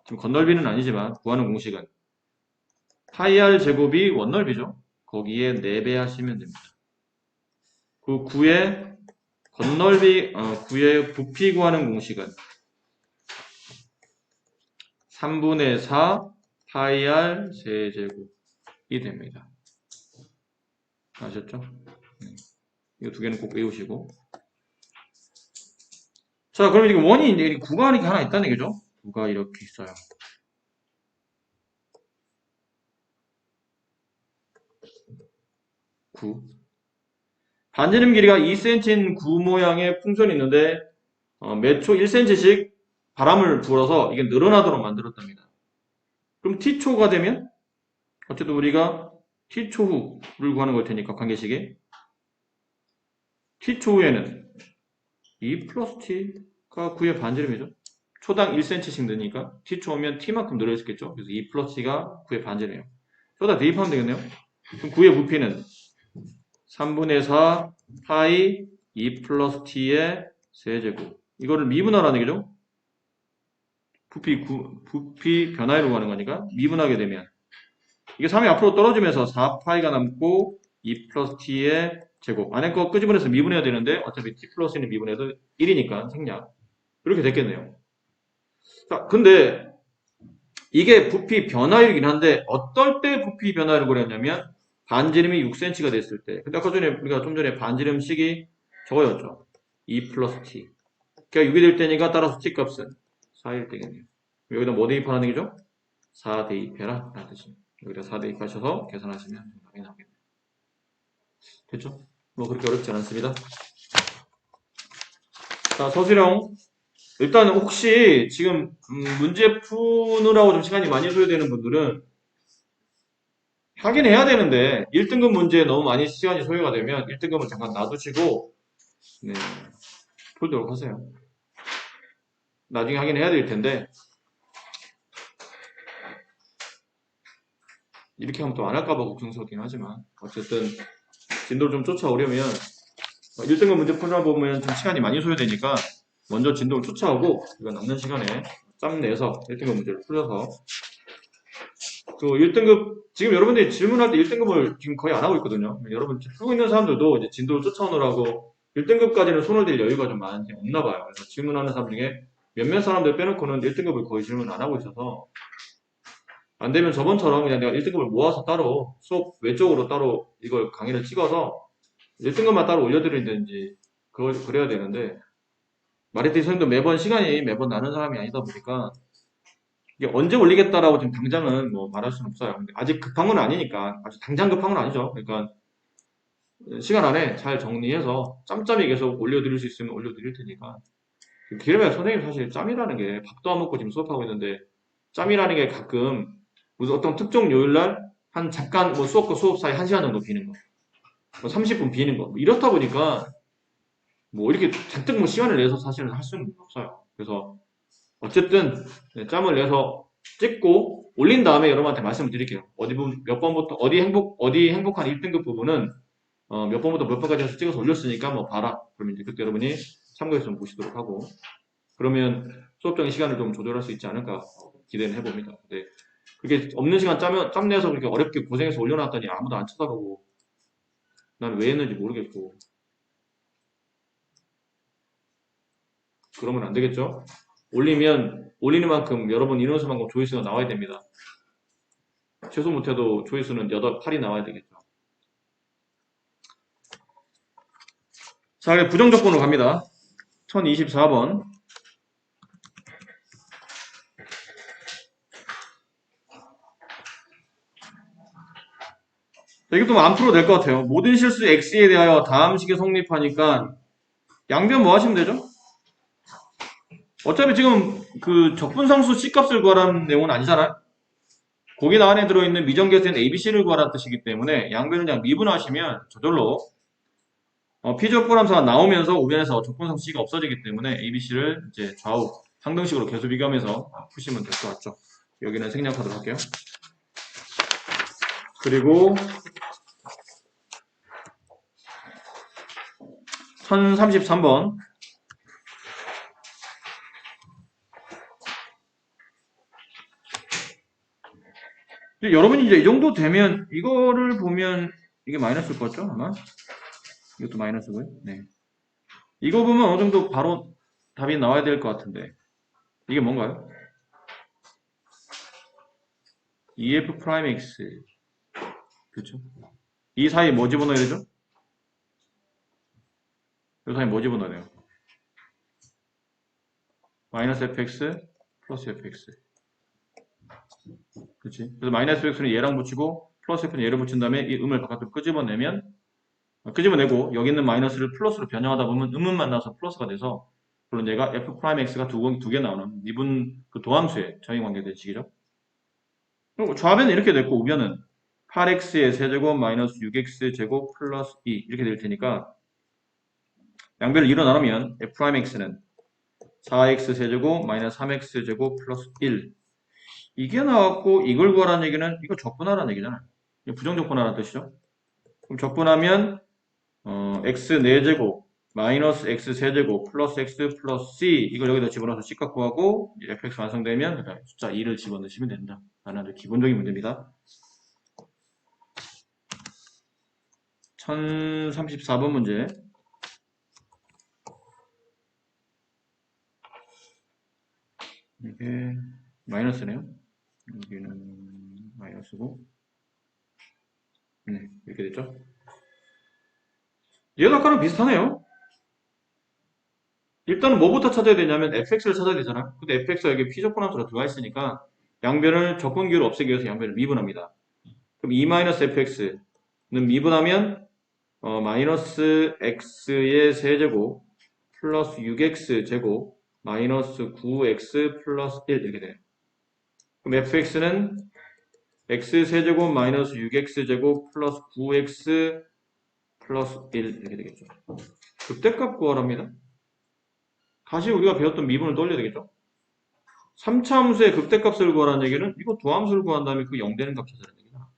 지금 건널비는 아니지만 구하는 공식은 파이 r 제곱이 원넓이죠. 거기에 4배 하시면 됩니다. 그 구의 건널비, 구의 부피 구하는 공식은 3분의 4 파이 r 세제곱이 됩니다. 아셨죠? 이거 두 개는 꼭 외우시고. 자, 그럼 지금 원이 이제 구가 이렇게 하나 있다는 얘기죠? 구가 이렇게 있어요. 구. 반지름 길이가 2cm인 구 모양의 풍선이 있는데 매 초 1cm씩 바람을 불어서 이게 늘어나도록 만들었답니다. 그럼 t초가 되면 어쨌든 우리가 t초 후를 구하는 걸 테니까 관계식에 t초 후에는 2 플러스 t가 구의 반지름이죠. 초당 1cm씩 느니까 t초 오면 t만큼 늘어있겠죠. 그래서 2 플러스 t가 구의 반지름이에요. 여기다 대입하면 되겠네요. 그럼 구의 부피는 3분의 4 파이 2 플러스 t의 세제곱. 이거를 미분하라는 얘기죠. 부피 변화율을 구하는 거니까 미분하게 되면 이게 3이 앞으로 떨어지면서 4파이가 남고 2 플러스 t의 제곱. 안에 거 끄집어내서 미분해야 되는데 어차피 t 플러스는 미분해도 1이니까 생략. 이렇게 됐겠네요. 자, 근데 이게 부피 변화율이긴 한데 어떨 때 부피 변화율을 구했냐면 반지름이 6cm가 됐을 때. 근데 아까 전에 우리가 좀 전에 반지름식이 저거였죠. 2 플러스 t. 그러니까 6이 될 때니까 따라서 t 값은 4일 때겠네요. 여기다 뭐 대입하라는 얘기죠? 4 대입해라 라는 뜻입니다. 여기다 4 대입하셔서 계산하시면 정답이 나오겠네요. 됐죠? 뭐 그렇게 어렵지 않습니다. 자, 서술형. 일단 혹시 지금 문제 푸느라고 좀 시간이 많이 소요되는 분들은 하긴 해야 되는데 1등급 문제에 너무 많이 시간이 소요가 되면 1등급은 잠깐 놔두시고 네, 풀도록 하세요. 나중에 하긴 해야 될 텐데 이렇게 하면 또 안 할까봐 걱정스럽긴 하지만 어쨌든 진도를 좀 쫓아오려면 1등급 문제 풀다 보면 좀 시간이 많이 소요되니까 먼저 진도를 쫓아오고 이거 남는 시간에 짬 내서 1등급 문제를 풀려서 그 1등급 지금 여러분들이 질문할 때 1등급을 지금 거의 안 하고 있거든요. 여러분 풀고 있는 사람들도 이제 진도를 쫓아오느라고 1등급까지는 손을 댈 여유가 좀 많이 없나 봐요. 그래서 질문하는 사람 중에 몇몇 사람들 빼놓고는 1등급을 거의 질문 안 하고 있어서 안 되면 저번처럼 그냥 내가 1등급을 모아서 따로 수업 외적으로 따로 이걸 강의를 찍어서 1등급만 따로 올려드리든지 그래야 되는데 말했듯이 선생님도 매번 시간이 매번 나는 사람이 아니다 보니까 이게 언제 올리겠다라고 지금 당장은 뭐 말할 수는 없어요. 근데 아직 급한 건 아니니까 아주 당장 급한 건 아니죠. 그러니까 시간 안에 잘 정리해서 짬짬이 계속 올려드릴 수 있으면 올려드릴 테니까 기름에 선생님 사실 짬이라는 게 밥도 안 먹고 지금 수업하고 있는데 짬이라는 게 가끔 무슨 어떤 특정 요일날 한 잠깐 뭐 수업과 수업 사이 1시간 정도 비는 거 뭐 30분 비는 거 뭐 이렇다 보니까 뭐 이렇게 잔뜩 뭐 시간을 내서 사실은 할 수는 없어요. 그래서 어쨌든 짬을 내서 찍고 올린 다음에 여러분한테 말씀을 드릴게요. 몇 번부터 어디 행복한 1등급 부분은 몇 번부터 몇 번까지 해서 찍어서 올렸으니까 뭐 봐라. 그러면 이제 그때 여러분이 참고해서 좀 보시도록 하고 그러면 수업적인 시간을 좀 조절할 수 있지 않을까 기대는 해봅니다. 근데 그게 없는 시간 짬 내서 그렇게 어렵게 고생해서 올려놨더니 아무도 안 쳐다보고 난 왜 했는지 모르겠고 그러면 안 되겠죠? 올리는 만큼 여러분 인원수만큼 조회수가 나와야 됩니다. 최소 못해도 조회수는 8이 나와야 되겠죠. 자, 부정조건으로 갑니다. 1024번. 이것도 안 풀어도 될 것 같아요. 모든 실수 x에 대하여 다음 식이 성립하니까 양변 뭐 하시면 되죠? 어차피 지금 그 적분상수 C값을 구하라는 내용은 아니잖아요. 거기 안에 들어있는 미정계수인 ABC를 구하라는 뜻이기 때문에 양변을 그냥 미분하시면 저절로 피조포함수가 나오면서 우변에서 적분상수 C가 없어지기 때문에 ABC를 이제 좌우 상등식으로 계속 비교하면서 푸시면 될 것 같죠. 여기는 생략하도록 할게요. 그리고 1033번. 여러분이 이제 이 정도 되면 이거를 보면 이게 마이너스일 것 같죠? 아마 이것도 마이너스고요. 네. 이거 보면 어느 정도 바로 답이 나와야 될 것 같은데 이게 뭔가요? EF 프라임 X 그렇죠? 이 사이에 뭐 집어넣어야 되죠? 이 사이에 뭐 집어넣어야 돼요? 마이너스 fx 플러스 fx 그렇지? 그래서 마이너스 fx는 얘랑 붙이고 플러스 f는 얘를 붙인 다음에 이 음을 바깥으로 끄집어내고 여기 있는 마이너스를 플러스로 변형하다 보면 음은 만나서 플러스가 돼서 물론 얘가 f 프라임 x가 두 개 나오는 미분 그 도함수의 정의 관계된 식이죠. 그리고 좌변은 이렇게 됐고 우변은 8x의 세제곱 마이너스 6x 제곱 플러스 2 이렇게 될 테니까 양변을 2로 나누면 f 프라임 x는 4x 세제곱 마이너스 3x 제곱 플러스 1 이게 나왔고 이걸 구하라는 얘기는 이거 적분하라는 얘기잖아요. 부정적분하라는 뜻이죠. 그럼 적분하면 x 4제곱 마이너스 x 세제곱 플러스 x 플러스 c 이걸 여기다 집어넣어서 c값 구하고 fx 완성되면 숫자 2를 집어넣으시면 된다. 라는 아주 기본적인 문제입니다. 1034번 문제. 이게 마이너스네요. 여기는 마이너스고 이렇게 됐죠. 얘도 아까랑 비슷하네요. 일단은 뭐부터 찾아야 되냐면 fx를 찾아야 되잖아요. 근데 fx가 여기 피적분함수로 들어가 있으니까 양변을 적분기를 없애기 위해서 양변을 미분합니다. 그럼 2-fx는 미분하면 마이너스 x의 세제곱 플러스 6x 제곱 마이너스 9x 플러스 1 이렇게 돼요. 그럼 fx는 x 세제곱 마이너스 6x 제곱 플러스 9x 플러스 1 이렇게 되겠죠. 극대값 구하랍니다. 다시 우리가 배웠던 미분을 떠올려야 되겠죠. 3차 함수의 극대값을 구하라는 얘기는 이거 도함수를 구한 다음에 그 0 되는 값 찾아라는 얘기다.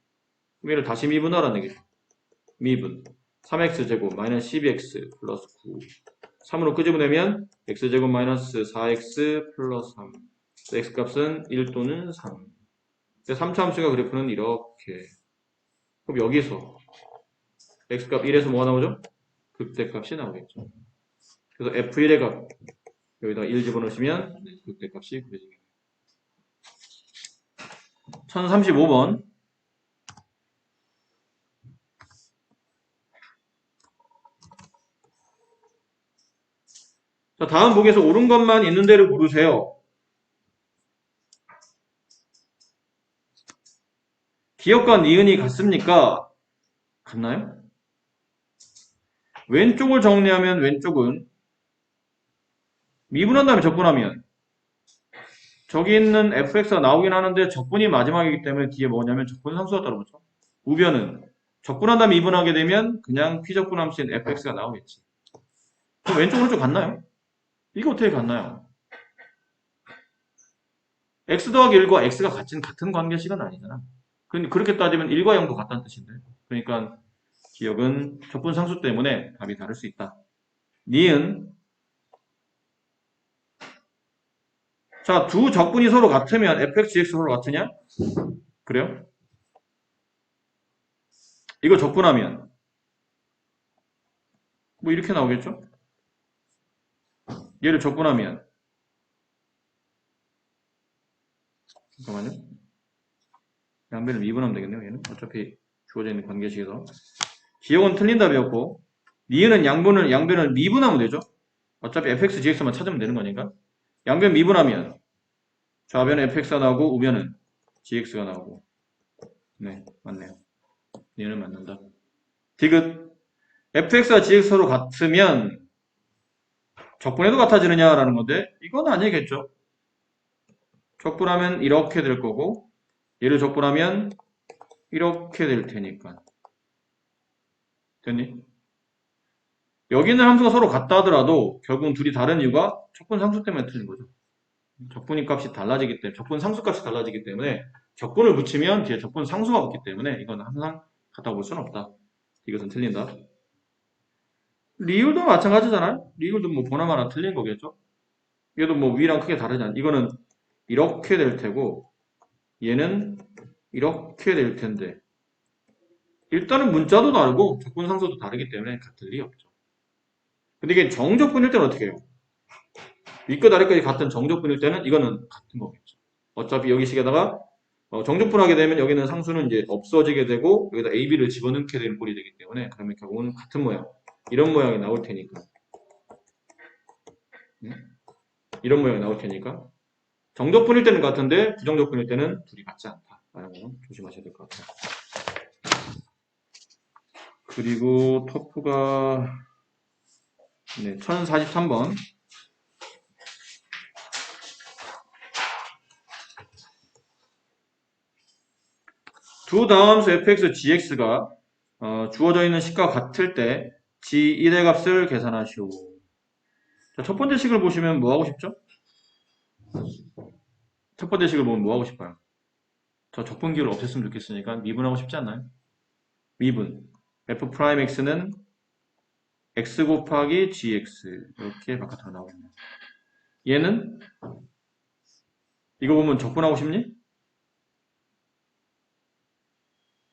그럼 얘를 다시 미분하라는 얘기죠. 미분 3x제곱 마이너스 12x 플러스 9 3으로 끄집어내면 x제곱 마이너스 4x 플러스 3 x값은 1 또는 3 3차 함수가 그래프는 이렇게 그럼 여기서 x값 1에서 뭐가 나오죠? 극대값이 나오겠죠. 그래서 f1의 값 여기다 1 집어넣으시면 극대값이 구해집니다. 1035번 자, 다음 보기에서 옳은 것만 있는 대로 고르세요. 기억과 니은이 같습니까? 같나요? 왼쪽을 정리하면 왼쪽은 미분한 다음에 적분하면 저기 있는 fx가 나오긴 하는데 적분이 마지막이기 때문에 뒤에 뭐냐면 적분 상수가 따로 붙죠. 우변은 적분한 다음에 미분하게 되면 그냥 피적분함수인 fx가 나오겠지. 그럼 왼쪽 오른쪽 같나요? 이거 어떻게 같나요? x 더하기 1과 x가 같은 관계식은 아니잖아. 그렇게 따지면 1과 0도 같다는 뜻인데. 그러니까 기억은 적분 상수 때문에 답이 다를 수 있다. 니은 자, 두 적분이 서로 같으면 fx, gx 서로 같으냐? 그래요? 이거 적분하면 뭐 이렇게 나오겠죠? 얘를 적분하면 잠깐만요. 양변을 미분하면 되겠네요. 얘는 어차피 주어져 있는 관계식에서 기억은 틀린 답이었고 니은은 양변을 미분하면 되죠. 어차피 fx, gx만 찾으면 되는 거니까 양변 미분하면 좌변에 fx가 나오고 우변은 gx가 나오고 네 맞네요. 얘는 맞는다. 디귿 fx와 gx 서로 같으면 적분해도 같아지느냐라는 건데 이건 아니겠죠. 적분하면 이렇게 될 거고 얘를 적분하면 이렇게 될 테니까 됐니? 여기 있는 함수가 서로 같다 하더라도 결국은 둘이 다른 이유가 적분 상수 때문에 틀린 거죠. 적분이 값이 달라지기 때문에, 적분 상수 값이 달라지기 때문에 적분을 붙이면 뒤에 적분 상수가 붙기 때문에 이건 항상 같다고 볼 수는 없다. 이것은 틀린다. 리율도 마찬가지잖아요. 리율도 뭐 보나마나 틀린 거겠죠. 얘도 뭐 위랑 크게 다르지 않아. 이거는 이렇게 될 테고 얘는 이렇게 될 텐데 일단은 문자도 다르고 적분 상수도 다르기 때문에 같을 리 없죠. 근데 이게 정적분일 때는 어떻게 해요? 윗끝 아래끝이 같은 정적분일 때는 이거는 같은 거겠죠. 어차피 여기 식에다가 정적분하게 되면 여기는 상수는 이제 없어지게 되고 여기다 AB를 집어넣게 되는 꼴이 되기 때문에 그러면 결국은 같은 모양 이런 모양이 나올 테니까 이런 모양이 나올 테니까 정적분일 때는 같은데 부정적분일 때는 둘이 같지 않다 라는 거 조심하셔야 될 것 같아요. 그리고 터프가 네, 1043번 두 다함수 fx, gx가 주어져 있는 식과 같을 때 g1의 값을 계산하시오. 자, 첫 번째 식을 보시면 뭐 하고 싶죠? 첫 번째 식을 보면 뭐 하고 싶어요? 저 적분기를 없앴으면 좋겠으니까 미분하고 싶지 않나요? 미분. f'x는 x 곱하기 gx 이렇게 바깥으로 나오겠네요. 얘는 이거 보면 적분하고 싶니?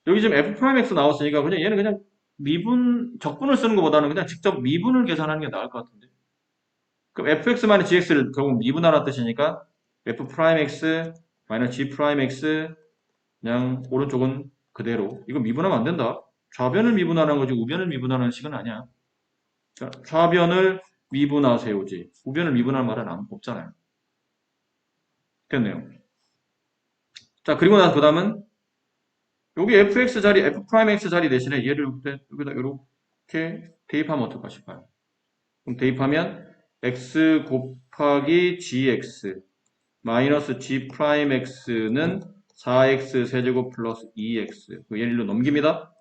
여기 지금 f'x 나왔으니까 그냥 얘는 그냥 미분 적분을 쓰는 것보다는 그냥 직접 미분을 계산하는 게 나을 것 같은데. 그럼 fx gx를 결국 미분하라는 뜻이니까 f'x g'x 그냥 오른쪽은 그대로. 이거 미분하면 안 된다. 좌변을 미분하는 거지 우변을 미분하는 식은 아니야. 자, 좌변을 미분하세요지. 우변을 미분할 말은 없잖아요. 됐네요. 자, 그리고 나서 그 다음은 여기 fx 자리, f'x 자리 대신에 얘를 여기다 이렇게 대입하면 어떨까 싶어요. 그럼 대입하면 x 곱하기 gx 마이너스 g'x는 4x 세제곱 플러스 2x 얘를 일로 넘깁니다.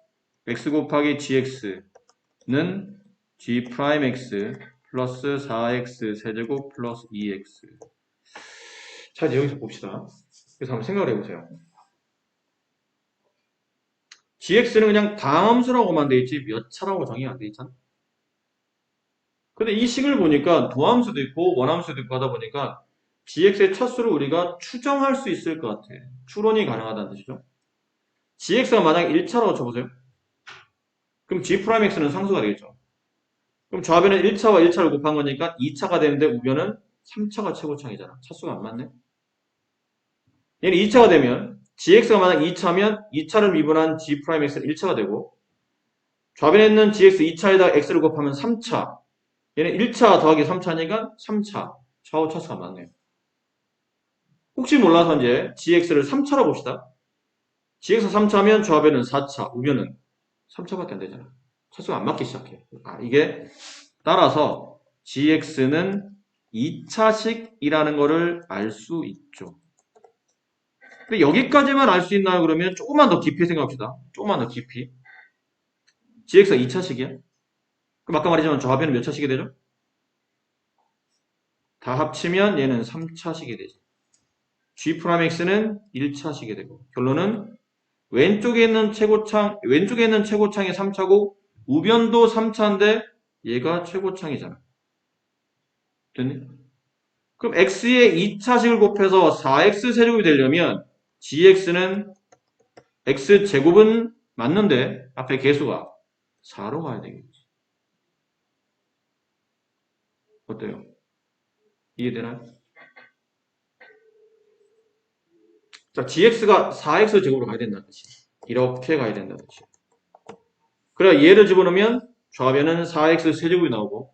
x 곱하기 gx는 g'x 플러스 4x 세제곱 플러스 2x 자 이제 여기서 봅시다. 그래서 한번 생각을 해보세요. gx는 그냥 다함수라고만 돼 있지 몇 차라고 정의 안 돼 있잖아. 근데 이 식을 보니까 도함수도 있고 원함수도 있고 하다 보니까 gx의 차수를 우리가 추정할 수 있을 것 같아. 추론이 가능하다는 뜻이죠. gx가 만약 1차라고 쳐보세요. 그럼 g'x는 상수가 되겠죠. 그럼 좌변은 1차와 1차를 곱한 거니까 2차가 되는데 우변은 3차가 최고창이잖아. 차수가 안 맞네. 얘는 2차가 되면 gx가 만약 2차면 2차를 미분한 g'x는 1차가 되고 좌변에 있는 gx 2차에다가 x를 곱하면 3차 얘는 1차 더하기 3차니까 3차 좌우 차수가 맞네요. 혹시 몰라서 이제 gx를 3차로 봅시다. gx 3차면 좌변은 4차, 우변은 3차밖에 안 되잖아. 차수가 안 맞기 시작해. 이게 따라서 gx는 2차식이라는 거를 알 수 있죠. 근데 여기까지만 알 수 있나요? 그러면 조금만 더 깊이 생각합시다. 조금만 더 깊이. gx가 2차식이야? 그럼 아까 말했지만 좌변은 몇 차식이 되죠? 다 합치면 얘는 3차식이 되지. g'x는 1차식이 되고 결론은 왼쪽에 있는 최고창이 3차고 우변도 3차인데 얘가 최고창이잖아. 됐니? 그럼 x의 2차식을 곱해서 4x 세제곱이 되려면 gx는 x제곱은 맞는데 앞에 개수가 4로 가야 되겠지. 어때요? 이해되나요? 자, gx가 4x 제곱으로 가야 된다는 뜻이야. 이렇게 가야 된다는 뜻이야. 그래야 얘를 집어넣으면 좌변은 4x 세제곱이 나오고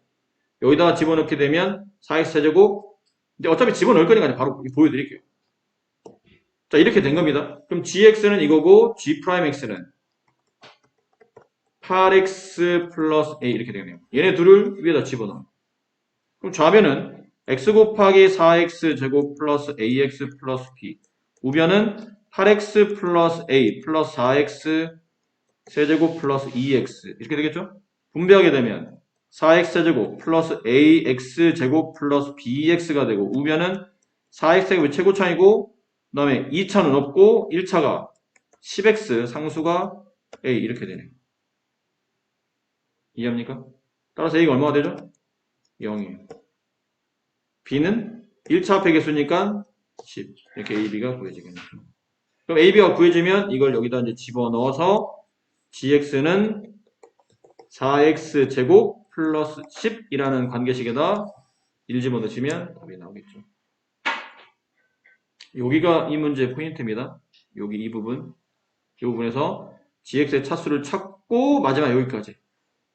여기다가 집어넣게 되면 4x 세제곱 근데 어차피 집어넣을 거니까 바로 보여드릴게요. 자 이렇게 된 겁니다. 그럼 gx는 이거고 g'x는 8x 플러스 a 이렇게 되네요. 얘네 둘을 위에다 집어넣어요. 그럼 좌변은 x 곱하기 4x 제곱 플러스 ax 플러스 b 우변은 8x 플러스 a 플러스 4x 세제곱 플러스 2x 이렇게 되겠죠? 분배하게 되면 4x 세제곱 플러스 ax 제곱 플러스 bx가 되고 우변은 4x제곱이 최고차이고 그 다음에 2차는 없고 1차가 10x 상수가 a 이렇게 되네요. 이해합니까? 따라서 a가 얼마가 되죠? 0이에요. b는 1차 앞에 개수니까 10 이렇게 ab가 구해지겠네요. 그럼 ab가 구해지면 이걸 여기다 이제 집어넣어서 gx는 4x제곱 플러스 10이라는 관계식에다 1 집어넣으시면 답이 나오겠죠. 여기가 이 문제의 포인트입니다. 여기 이 부분. 이 부분에서 gx의 차수를 찾고 마지막 여기까지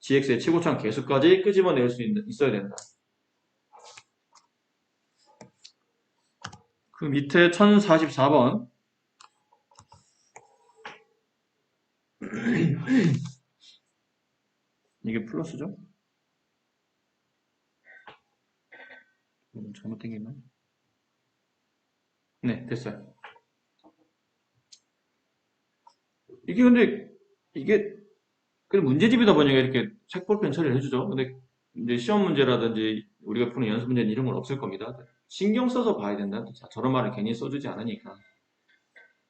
gx의 최고차항 개수까지 끄집어낼 수 있어야 된다. 그 밑에 1044번 이게 플러스죠? 잘못된 게 있나? 네, 됐어요. 이게 근데 이게 그 문제집이다 보니까 이렇게 책볼펜 처리를 해주죠. 근데 이제 시험 문제라든지 우리가 푸는 연습 문제는 이런 건 없을 겁니다. 신경 써서 봐야 된다. 자, 저런 말을 괜히 써주지 않으니까.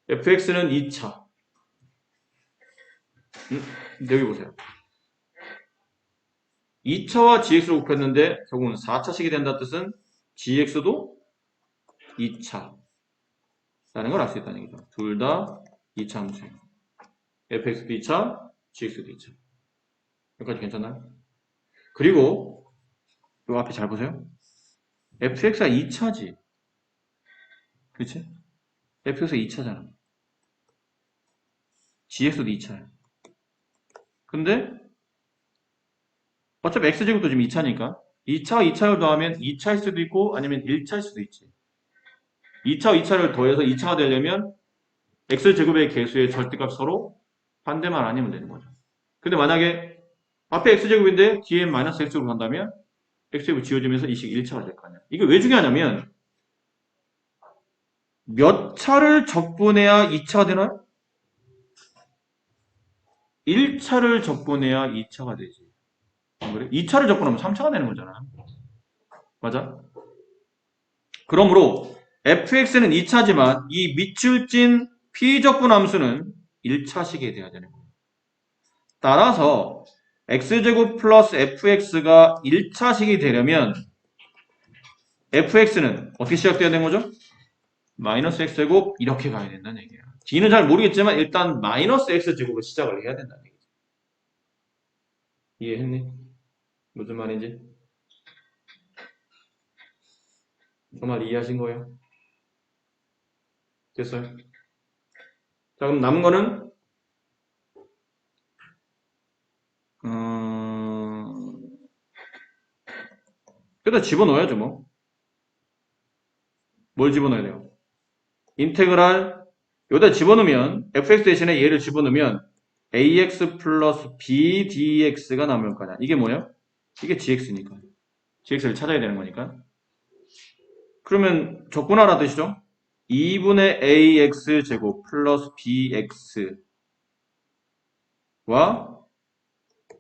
fx는 2차. 여기 보세요. 2차와 gx를 곱했는데 결국은 4차식이 된다는 뜻은 gx도 2차. 라는 걸 알 수 있다는 얘기죠. 둘 다 2차 함수예요. fx도 2차, gx도 2차. 여기까지 괜찮나요? 그리고 요 앞에 잘 보세요. fx가 2차지. 그렇지? fx가 2차잖아. gx도 2차야. 근데 어차피 x제곱도 지금 2차니까 2차와 2차를 더하면 2차일 수도 있고 아니면 1차일 수도 있지. 2차와 2차를 더해서 2차가 되려면 x제곱의 개수의 절대값 서로 반대만 아니면 되는 거죠. 근데 만약에 앞에 x제곱인데 뒤에 마이너스 x제곱 한다면 x제곱 지워지면서 이식 1차가 될 거 아니야. 이게 왜 중요하냐면 몇 차를 적분해야 2차가 되나요? 1차를 적분해야 2차가 되지. 안 그래? 2차를 적분하면 3차가 되는 거잖아. 맞아? 그러므로 fx는 2차지만 이 밑줄 찐 p적분 함수는 1차식이 돼야 되는 거예요. 따라서 x제곱 플러스 fx가 1차식이 되려면 fx는 어떻게 시작돼야 되는 거죠? 마이너스 x제곱 이렇게 가야 된다는 얘기예요. 뒤는 잘 모르겠지만 일단 마이너스 x제곱을 시작을 해야 된다는 얘기죠. 이해했니? 무슨 말인지? 그 말 이해하신 거예요? 됐어요? 자, 그럼 남은 거는 여기다 집어넣어야죠 뭐. 뭘 집어넣어야 돼요? 인테그랄 여기다 집어넣으면 fx 대신에 얘를 집어넣으면 ax 플러스 b dx가 나올 거 아니야. 이게 뭐예요? 이게 gx니까. gx를 찾아야 되는 거니까. 그러면 적분하라 뜻이죠? 2분의 ax 제곱 플러스 bx와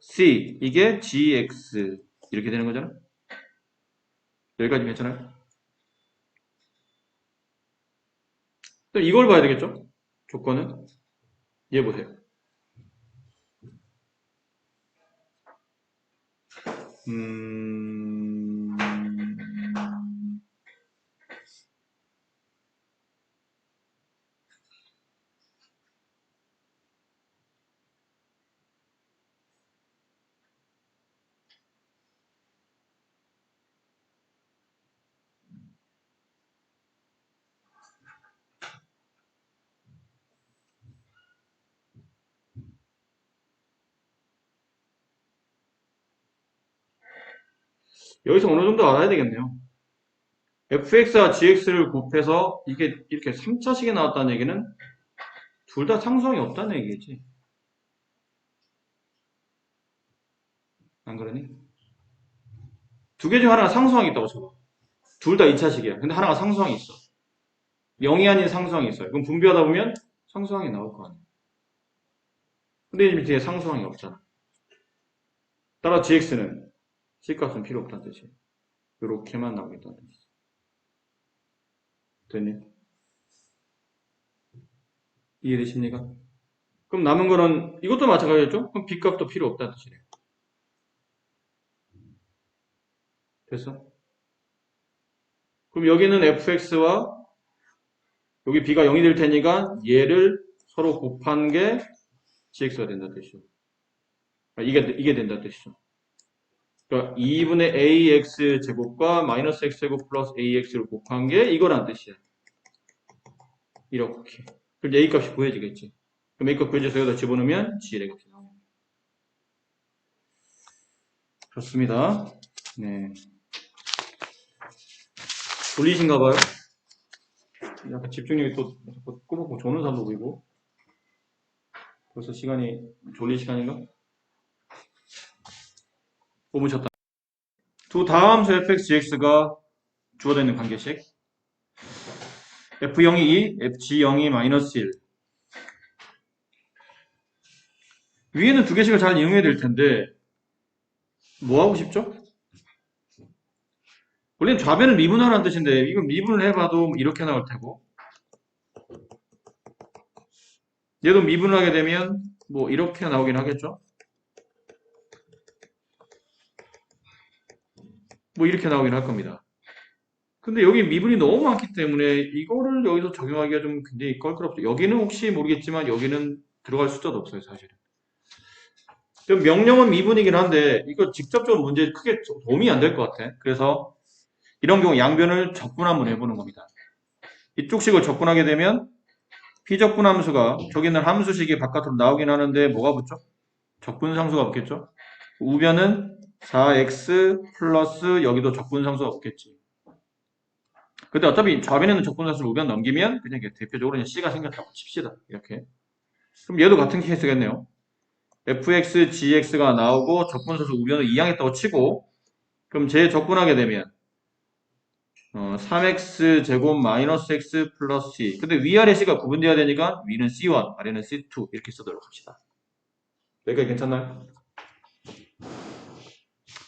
c 이게 gx 이렇게 되는 거잖아. 여기까지 괜찮아요? 또 이걸 봐야 되겠죠? 조건은 얘 보세요. 음... 여기서 어느 정도 알아야 되겠네요. fx와 gx를 곱해서 이게 이렇게 3차식이 나왔다는 얘기는 둘 다 상수항이 없다는 얘기겠지. 안 그러니? 두 개 중 하나가 상수항이 있다고 쳐봐. 둘 다 2차식이야. 근데 하나가 상수항이 있어. 0이 아닌 상수항이 있어요. 그럼 분비하다 보면 상수항이 나올 거 아니야. 근데 이 뒤에 상수항이 없잖아. 따라 gx는 C값은 필요 없다는 뜻이에요. 이렇게만 나오겠다는 뜻이죠. 됐니? 이해되십니까? 그럼 남은 거는 이것도 마찬가지였죠? 그럼 빚값도 필요 없다는 뜻이네요. 됐어? 그럼 여기는 fx와 여기 b가 0이 될 테니까 얘를 서로 곱한 게 gx가 된다는 뜻이죠. 이게 된다는 뜻이죠. 그러니까 2분의 ax 제곱과 마이너스 x 제곱 플러스 ax를 곱한 게 이거란 뜻이야. 이렇게. 그럼 a 값이 구해지겠지. 그럼 a 값 구해져서 여기다 집어넣으면 g의 값이 나와요. 좋습니다. 네. 졸리신가 봐요? 약간 집중력이 또 꼬박꼬박 조는 사람도 보이고. 벌써 시간이 졸릴 시간인가? 뽑으셨다. 두 다함수 fx, gx가 주어져 있는 관계식. f0이 2, fg0이 마이너스 1. 위에는 두 개씩을 잘 이용해야 될 텐데 뭐 하고 싶죠? 원래는 좌변을 미분하라는 뜻인데 이건 미분을 해봐도 이렇게 나올 테고 얘도 미분을 하게 되면 뭐 이렇게 나오긴 하겠죠? 뭐 이렇게 나오긴 할 겁니다. 근데 여기 미분이 너무 많기 때문에 이거를 여기서 적용하기가 좀 굉장히 껄끄럽죠. 여기는 혹시 모르겠지만 여기는 들어갈 숫자도 없어요, 사실은. 명령은 미분이긴 한데 이거 직접적으로 문제에 크게 도움이 안 될 것 같아. 그래서 이런 경우 양변을 적분 한번 해보는 겁니다. 이쪽 식을 적분하게 되면 피적분 함수가 저기 있는 함수식이 바깥으로 나오긴 하는데 뭐가 붙죠? 적분상수가 붙겠죠? 우변은 4x 플러스 여기도 적분상수가 붙겠지. 근데 어차피 좌변에는 적분상수를 우변 넘기면 그냥 이렇게 대표적으로 그냥 C가 생겼다고 칩시다. 이렇게. 그럼 얘도 같은 케이스겠네요. fx, gx가 나오고 적분상수 우변을 이항했다고 치고 그럼 제 적분하게 되면 3x 제곱 마이너스 x 플러스 c. 근데 위아래 c가 구분돼야 되니까 위는 c1, 아래는 c2 이렇게 쓰도록 합시다. 여기까지 괜찮나요?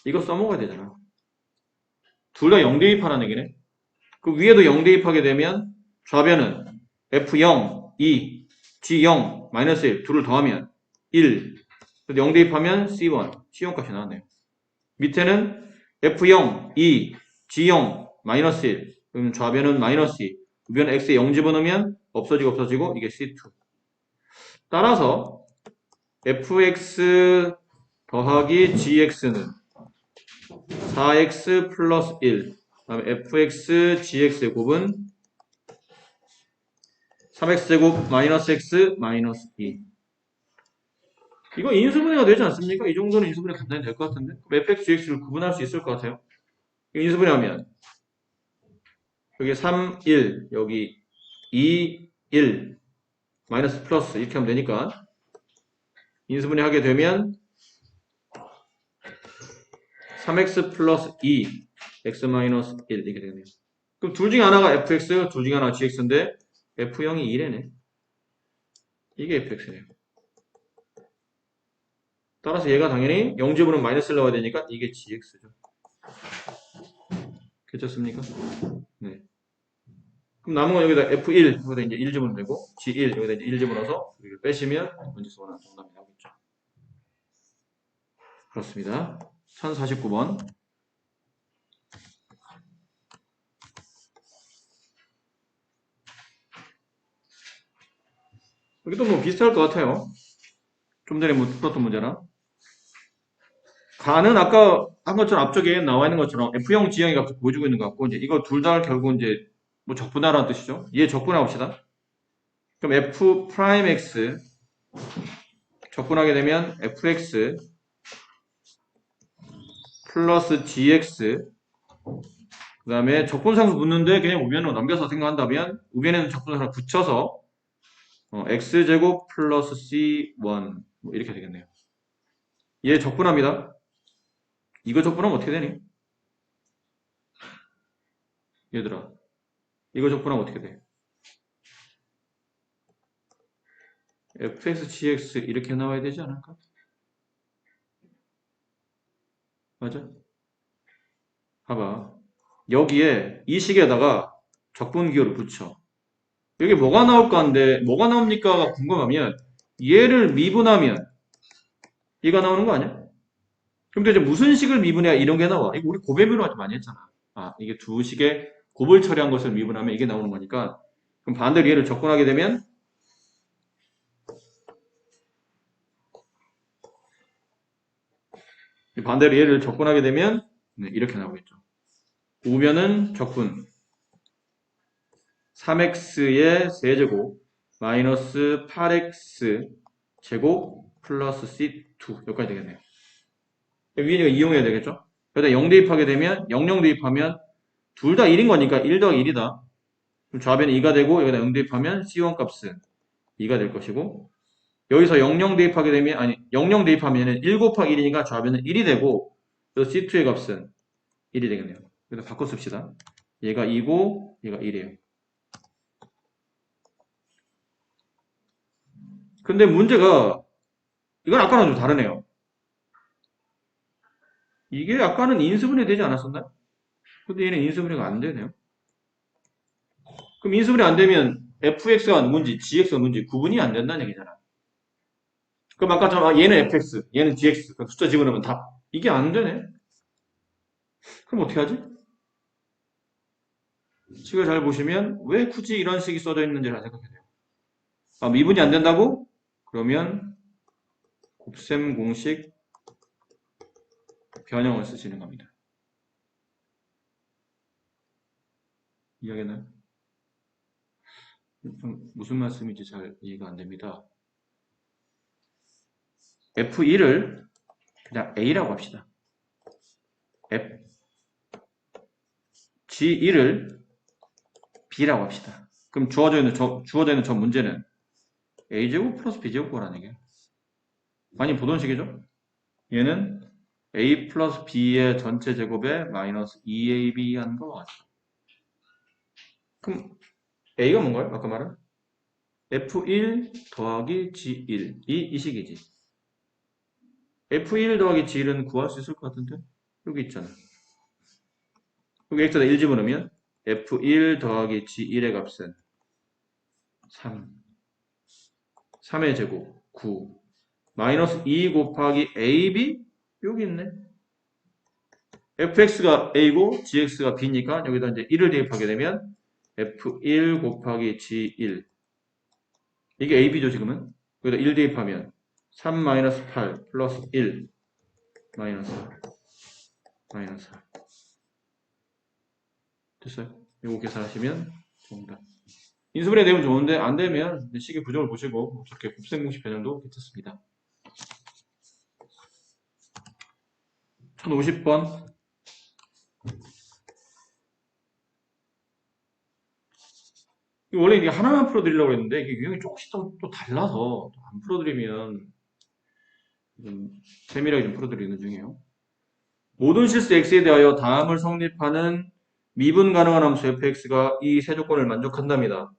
이거 써먹어야 되잖아. 둘 다 0 대입하라는 얘기네. 그 위에도 0 대입하게 되면 좌변은 f0, 2, g0, 마이너스 1 둘을 더하면 1. 0 대입하면 c1, c0 값이 나왔네요. 밑에는 f0, 2, g0, 마이너스 1. 그럼 좌변은 마이너스 2. 우변 x에 0 집어넣으면 없어지고 이게 c2. 따라서 fx 더하기 gx는 4x 플러스 1. 다음에 fx gx의 곱은 3x제곱 마이너스 x 마이너스 2. 이거 인수분해가 되지 않습니까? 이 정도는 인수분해 간단히 될 것 같은데? fx gx를 구분할 수 있을 것 같아요. 인수분해하면 여기 3, 1, 여기 2, 1, 마이너스 플러스 이렇게 하면 되니까 인수분해 하게 되면 3x 플러스 2, x 마이너스 1 이렇게 되네요. 그럼 둘 중에 하나가 fx, 둘 중에 하나가 gx인데 f0이 1이네. 이게 fx네요. 따라서 얘가 당연히 0집으로 마이너스를 넣어야 되니까 이게 gx죠. 괜찮습니까? 네. 그럼 남은 건 여기다 f1 여기다 이제 1집으로 되고 g1 여기다 이제 1집으로 넣어서 여기를 빼시면 원지수 원하는 정답이 나오겠죠. 그렇습니다. 1049번. 여기도 뭐 비슷할 것 같아요. 좀 전에 풀었던 문제랑. 가는 아까 한 것처럼 앞쪽에 나와 있는 것처럼 F형, G형의 값을 보여주고 있는 것 같고, 이제 이거 둘 다 결국 이제 뭐 적분하라는 뜻이죠. 얘 적분해 봅시다. 그럼 F 프라임 X 적분하게 되면 fx 플러스 gx 그 다음에 적분상수 붙는데 그냥 우변으로 넘겨서 생각한다면 우변에는 적분상수 붙여서 x제곱 플러스 c1 뭐 이렇게 되겠네요. 얘 적분합니다. 이거 적분하면 어떻게 되니? 얘들아 이거 적분하면 어떻게 돼? fx, gx 이렇게 나와야 되지 않을까? 맞아? 봐봐. 여기에 이 식에다가 적분기호를 붙여. 여기 뭐가 나올까 하는데 뭐가 나옵니까가 궁금하면 얘를 미분하면 얘가 나오는 거 아니야? 그럼 이제 무슨 식을 미분해야 이런 게 나와? 이거 우리 곱해비로 아주 많이 했잖아. 아, 이게 두 식의 곱을 처리한 것을 미분하면 이게 나오는 거니까. 그럼 반대로 얘를 적분하게 되면 반대로 얘를 적분하게 되면 네, 이렇게 나오겠죠. 우변은 적분 3x의 세제곱 마이너스 8x 제곱 플러스 c2 여기까지 되겠네요. 위에 이용해야 되겠죠? 여기다 0 대입하게 되면 00 대입하면 둘 다 1인 거니까 1 더하기 1이다. 그럼 좌변은 2가 되고 여기다 0 대입하면 c1 값은 2가 될 것이고 여기서 00 대입하게 되면 아니 00 대입하면 1 곱하기 1이니까 좌변은 1이 되고 그래서 c2의 값은 1이 되겠네요. 그래서 바꿔 씁시다. 얘가 2고 얘가 1이에요. 근데 문제가 이건 아까랑 좀 다르네요. 이게 아까는 인수분해 되지 않았었나요? 근데 얘는 인수분해가 안 되네요. 그럼 인수분해 안 되면 fx가 누군지 gx가 누군지 구분이 안 된다는 얘기잖아. 그럼 아까처럼 얘는 fx, 얘는 gx 그럼 숫자 집어넣으면 답. 이게 안 되네. 그럼 어떻게 하지? 식을 잘 보시면 왜 굳이 이런 식이 써져 있는지를 생각해야 돼요. 아, 미분이 안 된다고? 그러면 곱셈 공식 변형을 쓰시는 겁니다. 이해하겠나요? 무슨 말씀인지 잘 이해가 안 됩니다. F1을 그냥 A라고 합시다. G1을 B라고 합시다. 그럼 주어져 있는 저 문제는 A제곱 플러스 B제곱 거라는 얘기예요. 많이 보던 식이죠? 얘는 A 플러스 B의 전체 제곱에 마이너스 2AB 하는 거 같죠. 그럼 A가 뭔가요? 아까 말한? F1 더하기 G1 이 식이지. F1 더하기 G1은 구할 수 있을 것 같은데? 여기 있잖아. 여기 X에다 1 집어넣으면 F1 더하기 G1의 값은 3. 3의 제곱 9. 마이너스 2 곱하기 AB 여기 있네. fx가 a고 gx가 b니까 여기다 이제 1을 대입하게 되면 f1 곱하기 g1 이게 ab죠 지금은. 여기다 1 대입하면 3 마이너스 8 플러스 1 마이너스 마이너스 됐어요. 이거 계산하시면 정답. 인수분해 되면 좋은데 안 되면 식의 부정을 보시고 저렇게 곱셈공식 변형도 괜찮습니다. 1050번 원래 이게 하나만 풀어드리려고 했는데 이게 유형이 조금씩 또 달라서 안 풀어드리면 좀 세밀하게 좀 풀어드리는 중이에요. 모든 실수 x에 대하여 다음을 성립하는 미분 가능한 함수 fx가 이 세 조건을 만족한답니다.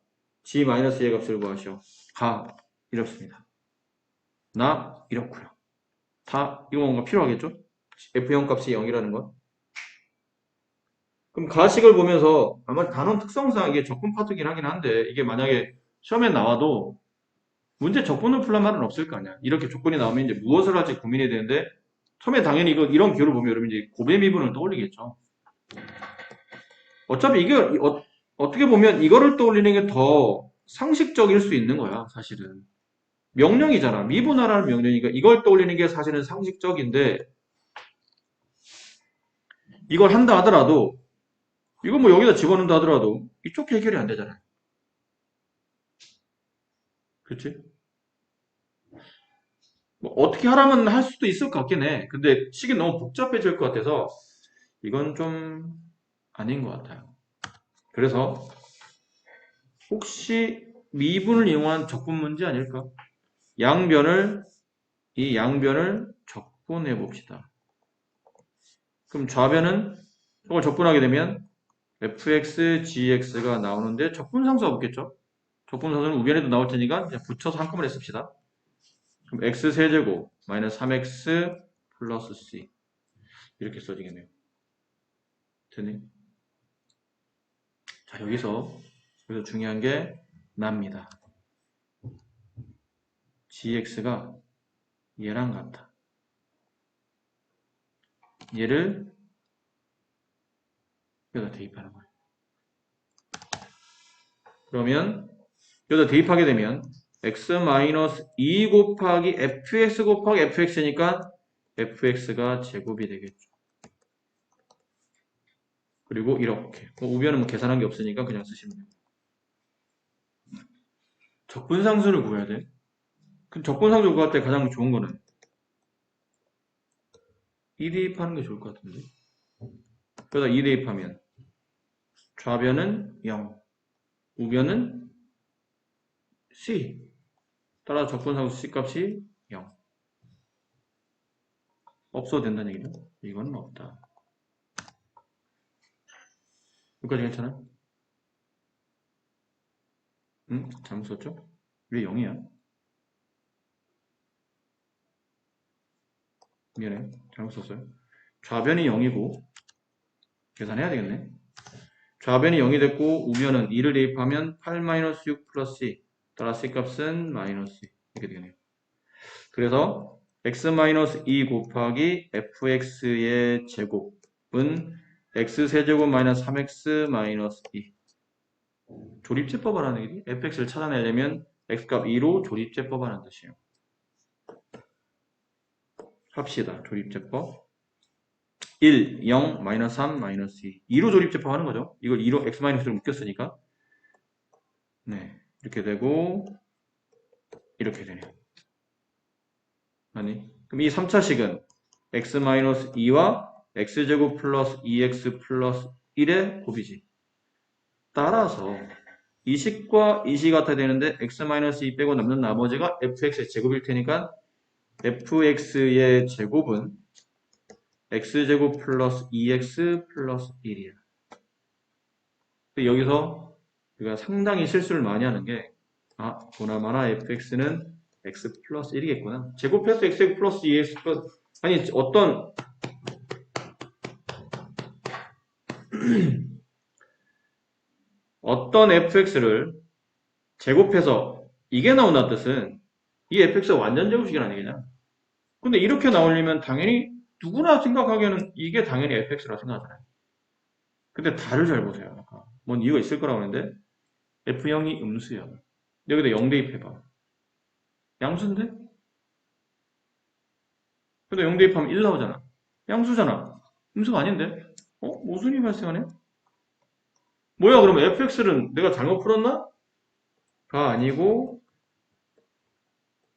g-의 값을 구하시오. 가 이렇습니다. 나 이렇고요. 다 이거 뭔가 필요하겠죠? f0 값이 0이라는 건. 그럼 가식을 보면서 아마 단원 특성상 이게 적분 파트긴 하긴 한데 이게 만약에 시험에 나와도 문제 적분을 풀란 말은 없을 거 아니야. 이렇게 조건이 나오면 이제 무엇을 할지 고민이 되는데 처음에 당연히 이런 기호를 보면 여러분 이제 고배 미분을 떠올리겠죠. 어차피 이게 어떻게 보면 이거를 떠올리는 게 더 상식적일 수 있는 거야, 사실은. 명령이잖아. 미분하라는 명령이니까 이걸 떠올리는 게 사실은 상식적인데 이걸 한다 하더라도 이거 뭐 여기다 집어넣는다 하더라도 이쪽 해결이 안 되잖아요. 그렇지? 뭐 어떻게 하라면 할 수도 있을 것 같긴 해. 근데 식이 너무 복잡해질 것 같아서 이건 좀 아닌 것 같아요. 그래서 혹시 미분을 이용한 적분 문제 아닐까? 이 양변을 적분해 봅시다. 그럼 좌변은 이걸 적분하게 되면 fx, gx가 나오는데 적분상수가 없겠죠? 적분상수는 우변에도 나올 테니까 그냥 붙여서 한꺼번에 씁시다. 그럼 x 세제곱 마이너스 3x 플러스 c 이렇게 써지겠네요. 되니? 자, 여기서 중요한 게 납니다. gx가 얘랑 같아. 얘를 여기다 대입하는 거예요. 그러면 여기다 대입하게 되면 x-2 곱하기 fx 곱하기 fx니까 fx가 제곱이 되겠죠. 그리고 이렇게. 우변은 뭐 계산한 게 없으니까 그냥 쓰시면 돼요. 적분상수를 구해야 돼. 그 적분상수 구할 때 가장 좋은 거는 이 대입하는 게 좋을 것 같은데. 그러다 이 대입하면 좌변은 0, 우변은 c. 따라 적분상수 c 값이 0. 없어도 된다는 얘기죠. 이거는 없다. 여기까지 괜찮아? 응? 잘못 썼죠? 왜 0이야? 미안해. 잘못 썼어요. 좌변이 0이고 계산해야 되겠네. 좌변이 0이 됐고 우변은 2를 대입하면 8-6 플러스 c. 따라 c 값은 마이너스 2. 이렇게 되겠네요. 그래서 x-2 곱하기 fx의 제곱은 x세제곱 마이너스 3x 마이너스 2. 조립제법을 하는 얘기. fx를 찾아내려면 x값 2로 조립제법을 하는 뜻이에요. 합시다. 조립제법. 1, 0, 마이너스 3, 마이너스 2. 2로 조립제법 하는 거죠. 이걸 2로 x-로 묶였으니까. 네. 이렇게 되고, 이렇게 되네요. 아니. 그럼 이 3차식은 x-2와 x제곱 플러스 2x 플러스 1의 곱이지. 따라서 이 식과 이 식 같아야 되는데 x-2 빼고 남는 나머지가 fx의 제곱일 테니까 fx의 제곱은 x제곱 플러스 2x 플러스 1이야. 여기서 우리가 상당히 실수를 많이 하는 게 보나마나 fx는 x 플러스 1이겠구나. 제곱해서 x 플러스 2x 플러스 아니 어떤 fx를 제곱해서 이게 나온다는 뜻은 이 fx가 완전 제곱식이라는 얘기잖아. 근데 이렇게 나오려면 당연히 누구나 생각하기에는 이게 당연히 fx라고 생각하잖아요. 근데 답을 잘 보세요. 뭔 이유가 있을 거라고 하는데 f0이 음수야. 여기다 0 대입해봐. 양수인데? 근데 0 대입하면 1 나오잖아. 양수잖아. 음수가 아닌데? 모순이 발생하네? 뭐야 그러면 fx는 내가 잘못 풀었나? 가 아니고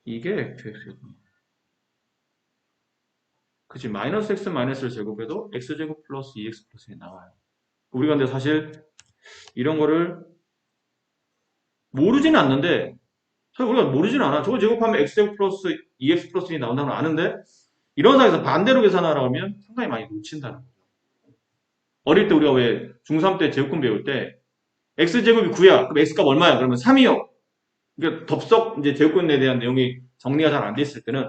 이게 fx구나. 그치, 마이너스 x 마이너스를 제곱해도 x제곱 플러스 2x 플러스 1이 나와요. 우리가 근데 사실 이런 거를 모르지는 않는데 사실 우리가 모르지는 않아. 저거 제곱하면 x제곱 플러스 2x 플러스 1이 나온다는 걸 아는데 이런 상황에서 반대로 계산하라고 하면 상당히 많이 놓친다는 거죠. 어릴 때 우리가 왜 중3 때 제곱근 배울 때 x제곱이 9야. 그럼 x값 얼마야? 그러면 3이요. 그러니까 덥석 이제 제곱근에 대한 내용이 정리가 잘 안 돼 있을 때는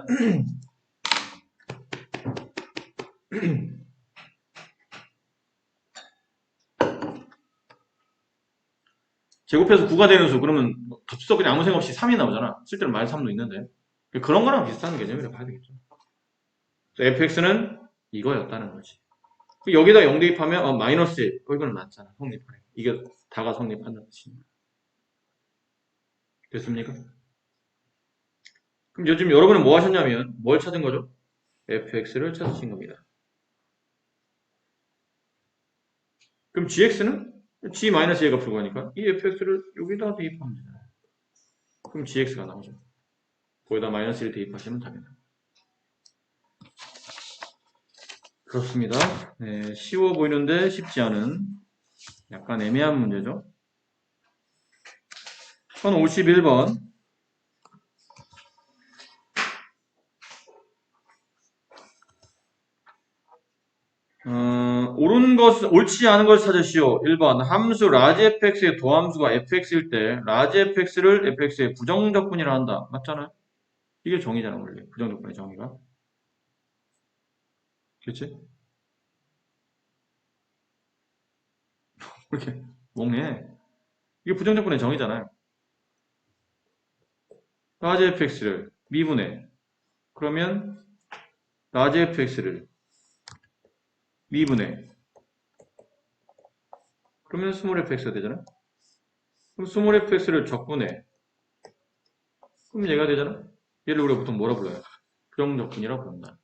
제곱해서 9가 되는 수 그러면 덥석 그냥 아무 생각 없이 3이 나오잖아. 실제로 마이너스 3도 있는데 그런 거랑 비슷한 개념이라고 봐야 되겠죠. fx는 이거였다는 거지. 여기다 0 대입하면 마이너스 1. 이거는 맞잖아. 성립하네. 이게 다가 성립한다는 뜻입니다. 됐습니까? 그럼 요즘 여러분은 뭐 하셨냐면 뭘 찾은 거죠? fx를 찾으신 겁니다. 그럼 gx는 g-a가 불구하니까 이 fx를 여기다 대입하면 되잖아요. 그럼 gx가 나오죠. 거기다 마이너스 1 대입하시면 답니다. 그렇습니다. 네, 쉬워 보이는데 쉽지 않은 약간 애매한 문제죠. 1051번. 옳은 것, 옳지 않은 것을 찾으시오. 1번. 함수 라지 fx의 도함수가 fx일 때 라지 fx를 fx의 부정적분이라 한다. 맞잖아요? 이게 정의잖아, 원래. 부정적분의 정의가. 그렇지? 이렇게. 몽해. 이게 부정적분의 정의잖아요. 라지 fx를 미분해. 그러면 라지 fx를 미분해. 그러면 스몰 fx가 되잖아. 그럼 스몰 fx를 적분해. 그럼 얘가 되잖아. 얘를 우리가 보통 뭐라 불러요? 부정적분이라고 부른다.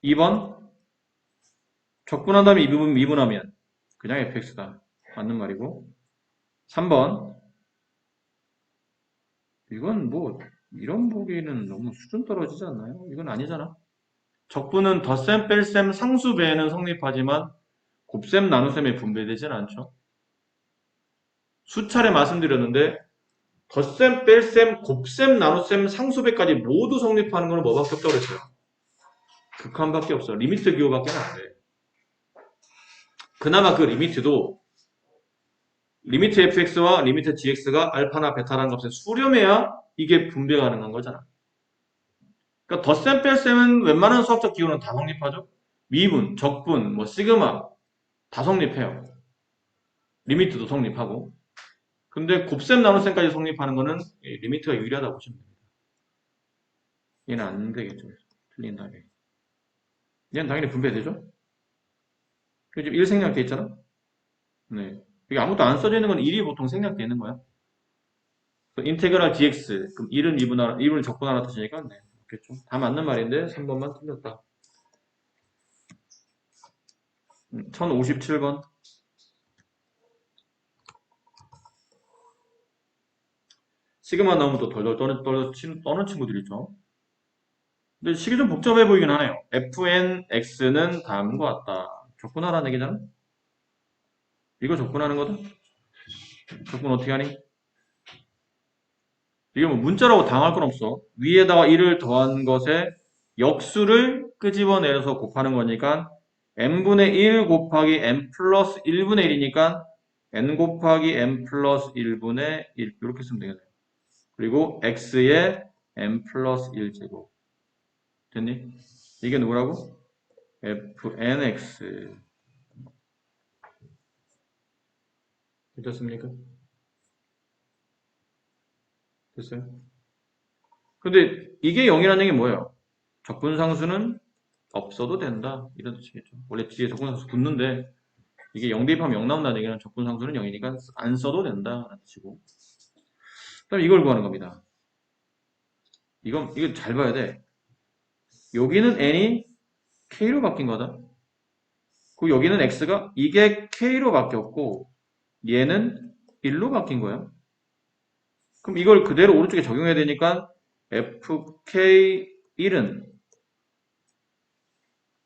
2번 적분한 다음에 이 부분 미분하면 그냥 fx다. 맞는 말이고. 3번 이건 뭐 이런 보기는 너무 수준 떨어지지 않나요? 이건 아니잖아. 적분은 덧셈, 뺄셈, 상수배에는 성립하지만 곱셈, 나눗셈에 분배되지는 않죠. 수차례 말씀드렸는데 덧셈, 뺄셈, 곱셈, 나눗셈, 상수배까지 모두 성립하는 건 뭐밖에 없다고 그랬어요? 극한밖에 없어. 리미트 기호밖에 안 돼. 그나마 그 리미트도 리미트 fx와 리미트 gx가 알파나 베타라는 값에 수렴해야 이게 분배가 가능한 거잖아. 그러니까 덧셈, 뺄셈은 웬만한 수학적 기호는 다 성립하죠. 미분, 적분, 뭐 시그마 다 성립해요. 리미트도 성립하고. 근데 곱셈, 나눗셈까지 성립하는 거는 리미트가 유리하다고 보시면 됩니다. 얘는 안 되겠죠. 틀린 답이. 얘는 당연히 분배되죠. 지금 1 생략돼 있잖아. 네. 이게 아무것도 안 써져 있는 건 1이 보통 생략돼 있는 거야. 인테그랄 dx. 그럼 1은 2분을 적분하라 뜻이니까, 네. 그렇겠죠. 다 맞는 말인데, 3번만 틀렸다. 1057번. 시그마 나오면 또 덜덜 떠는 친구들 있죠. 근데 식이 좀 복잡해 보이긴 하네요. fnx는 다음과 같다. 적분하라는 얘기잖아? 이거 적분하는 거다? 적분 어떻게 하니? 이게 뭐 문자라고 당할 건 없어. 위에다가 1을 더한 것에 역수를 끄집어내서 곱하는 거니까 n분의 1 곱하기 n 플러스 1분의 1이니까 n 곱하기 n 플러스 1분의 1 이렇게 쓰면 되겠네요. 그리고 x의 n 플러스 1제곱 됐니? 이게 누구라고? fnx 됐습니까? 됐어요? 근데 이게 0이라는 얘기 뭐예요? 적분상수는 없어도 된다 이런 뜻이겠죠. 원래 뒤에 적분상수 붙는데 이게 0 대입하면 0 나온다는 얘기는 적분상수는 0이니까 안 써도 된다 라는 뜻이고 그다음 이걸 구하는 겁니다. 이거 잘 봐야 돼. 여기는 n이 k로 바뀐 거다. 그리고 여기는 x가 이게 k로 바뀌었고 얘는 1로 바뀐 거야. 그럼 이걸 그대로 오른쪽에 적용해야 되니까 fk1은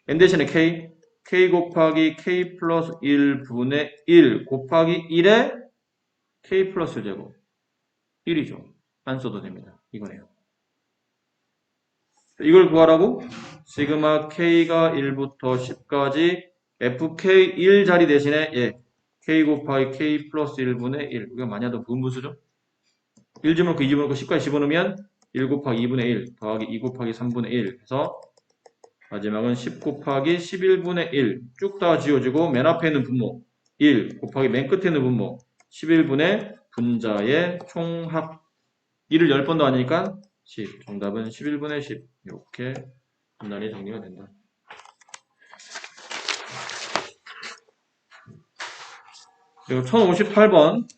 n 대신에 k 곱하기 k 플러스 1분의 1 곱하기 1에 k 플러스 1제곱 1이죠. 안 써도 됩니다. 이거네요. 이걸 구하라고 시그마 k가 1부터 10까지 fk1 자리 대신에 k 곱하기 k 플러스 1분의 1 이거 많이 하던 부분분수죠. 1 집어넣고 2 집어넣고 10까지 집어넣으면 1 곱하기 2분의 1 더하기 2 곱하기 3분의 1 해서 마지막은 10 곱하기 11분의 1 쭉 다 지워지고 맨 앞에 있는 분모 1 곱하기 맨 끝에 있는 분모 11분의 분자의 총합 1을 10번 더하니까 10 정답은 11분의 10 이렇게 분란이 정리가 된다. 그리고 1058번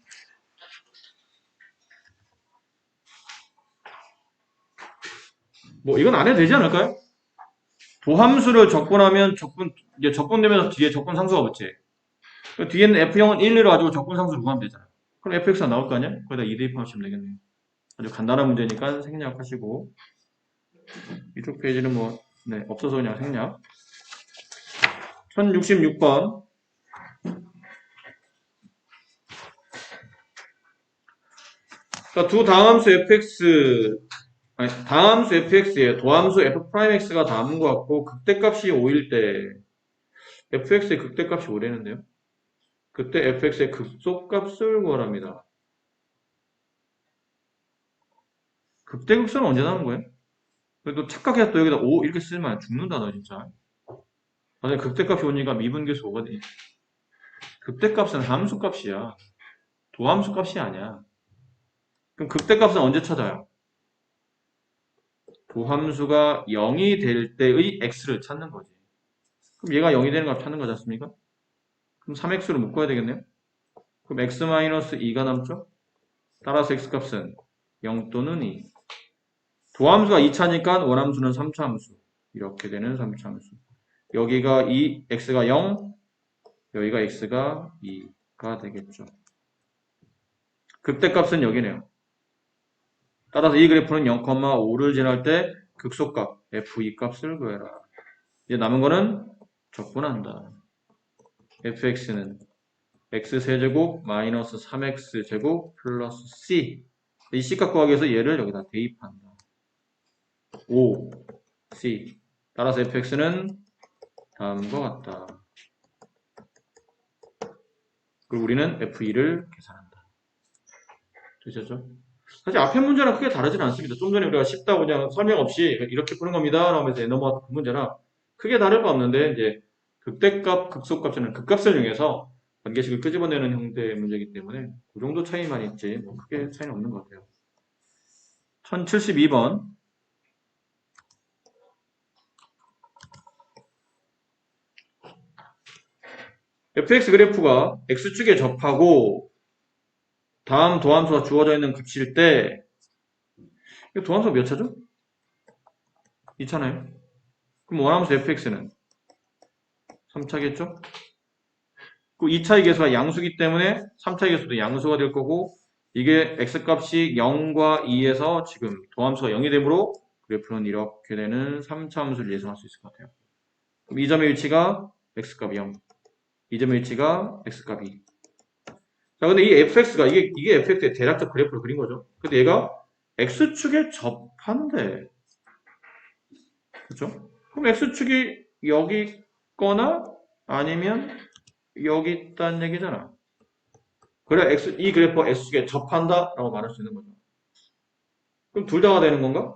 뭐 이건 안 해도 되지 않을까요? 도함수를 적분하면 이제 적분되면서 뒤에 적분 상수가 붙지. 그 뒤에는 F0은 1, 2로 가지고 적분 상수를 구하면 되잖아. 그럼 fx가 나올 거 아니야? 거기다 2 대입하시면 되겠네요. 아주 간단한 문제니까 생략하시고 이쪽 페이지는 뭐 없어서 그냥 생략. 1066번 그러니까 두 다함수 fx 다함수 fx에 도함수 f'x가 다음인 것 같고 극대값이 5일 때 fx의 극대값이 5래는데요. 그때 fx의 극소값을 구하랍니다. 극대극소는 언제 나오는 거예요? 그래도 착각해서 또 여기다 5 이렇게 쓰면 죽는다 너 진짜. 나중에 극대값이 오니까 미분계수 5가 돼. 극대값은 함수값이야. 도함수값이 아니야. 그럼 극대값은 언제 찾아요? 도함수가 0이 될 때의 x를 찾는 거지. 그럼 얘가 0이 되는 값 찾는 거지 않습니까? 그럼 3x로 묶어야 되겠네요. 그럼 x-2가 남죠? 따라서 x값은 0 또는 2. 도함수가 2차니까 원함수는 3차 함수. 이렇게 되는 3차 함수. 여기가 2, x가 0, 여기가 x가 2가 되겠죠. 극대값은 여기네요. 따라서 이 그래프는 0,5를 지날 때 극소값 f2 값을 구해라. 이제 남은 거는 적분한다. fx는 x세제곱 마이너스 3x제곱 플러스 c. 이 c값 구하기 위해서 얘를 여기다 대입한다. 5, c. 따라서 fx는 다음과 같다. 그리고 우리는 f2를 계산한다. 되셨죠? 사실 앞에 문제랑 크게 다르지는 않습니다. 좀 전에 우리가 쉽다고 그냥 설명 없이 이렇게 푸는 겁니다. 라면서 넘어왔던 그 문제랑 크게 다를 바 없는데, 이제 극대값, 극소값에는 극값을 이용해서 관계식을 끄집어내는 형태의 문제이기 때문에 그 정도 차이만 있지, 뭐 크게 차이는 없는 것 같아요. 1072번. fx 그래프가 x축에 접하고 다음 도함수가 주어져 있는 값일 때, 이거 도함수가 몇 차죠? 2차나요? 그럼 원함수 fx는 3차겠죠? 그 2차의 계수가 양수기 때문에 3차의 계수도 양수가 될 거고, 이게 x값이 0과 2에서 지금 도함수가 0이 되므로 그래프는 이렇게 되는 3차 함수를 예상할 수 있을 것 같아요. 그럼 이 점의 위치가 x값 0, 이 점의 위치가 x값 2. 자, 근데 이 fx가 이게 fx의 대략적 그래프를 그린 거죠. 근데 얘가 x축에 접한대. 그렇죠? 그럼 x축이 여기 있거나 아니면 여기 있다는 얘기잖아. 그래, 이 그래프가 x축에 접한다라고 말할 수 있는 거죠. 그럼 둘 다가 되는 건가?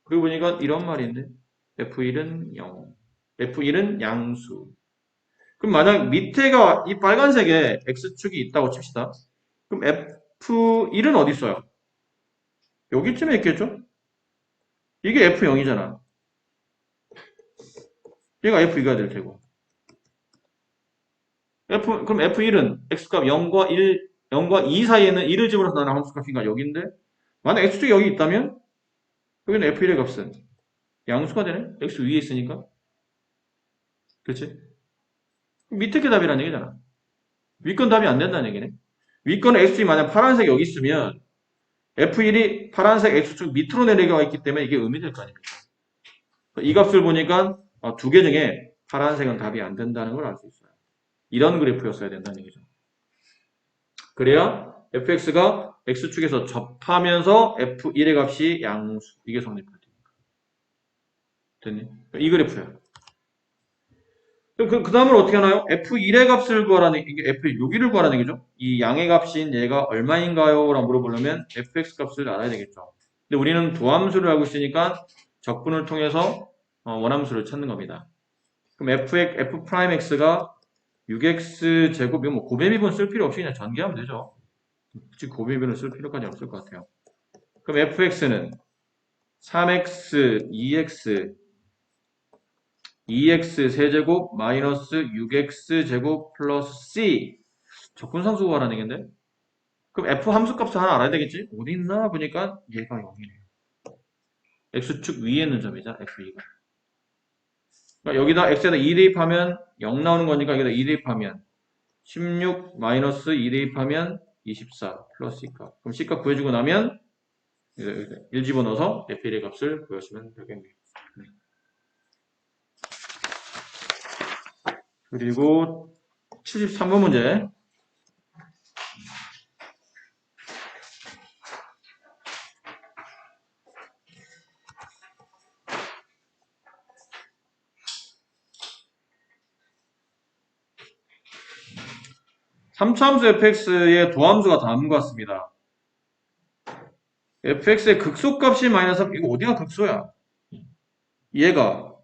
그리고 보니까 이런 말인데 f1은 0, f1은 양수. 그럼 만약 밑에가 이 빨간색에 x축이 있다고 칩시다. 그럼 f1은 어디 있어요? 여기쯤에 있겠죠? 이게 f0이잖아. 얘가 f2가 될 테고. 그럼 f1은 x값 0과 1, 0과 2 사이에는 1을 집어넣어서 나는 함수값인가 여기인데, 만약 x축이 여기 있다면 여기는 f1의 값은 양수가 되네? x 위에 있으니까. 그렇지? 밑에 게 답이라는 얘기잖아. 윗건 답이 안 된다는 얘기네. 윗건은 x축이 만약 파란색이 여기 있으면 f1이 파란색 x축 밑으로 내려가 있기 때문에 이게 의미될 거 아닙니까? 이 값을 보니까 두 개 중에 파란색은 답이 안 된다는 걸 알 수 있어요. 이런 그래프였어야 된다는 얘기죠. 그래야 fx가 x축에서 접하면서 f1의 값이 양수. 이게 성립할 테니까. 됐니? 이 그래프야. 그 다음으로 어떻게 하나요? f1의 값을 구하라는, 이게 f6을 구하라는 얘기죠. 이 양의 값인 얘가 얼마인가요? 라고 물어보려면 fx 값을 알아야 되겠죠. 근데 우리는 도함수를 알고 있으니까 적분을 통해서 원함수를 찾는 겁니다. 그럼 f'x가 6x 제곱, 이거 뭐 곱셈미분 쓸 필요 없이 그냥 전개하면 되죠. 굳이 곱셈미분을 쓸 필요까지 없을 것 같아요. 그럼 fx는 3x, 2x 세제곱 마이너스 6x 제곱 플러스 c. 적분상수 구하라는 얘기인데, 그럼 f 함수값을 하나 알아야 되겠지? 어디 있나 보니까 얘가 0이네요. x축 위에 있는 점이죠, f2가. 그러니까 여기다 x에다 2 대입하면 0 나오는 거니까 여기다 2 대입하면 16 마이너스 2 대입하면 24 플러스 c값. 그럼 c값 구해주고 나면 1 집어넣어서 f1의 값을 구하시면 되겠네요. 그리고 73번 문제. 삼차함수 fx의 도함수가 다음과 같습니다. fx의 극소값이 마이너스 3, 이거 어디가 극소야? 얘가,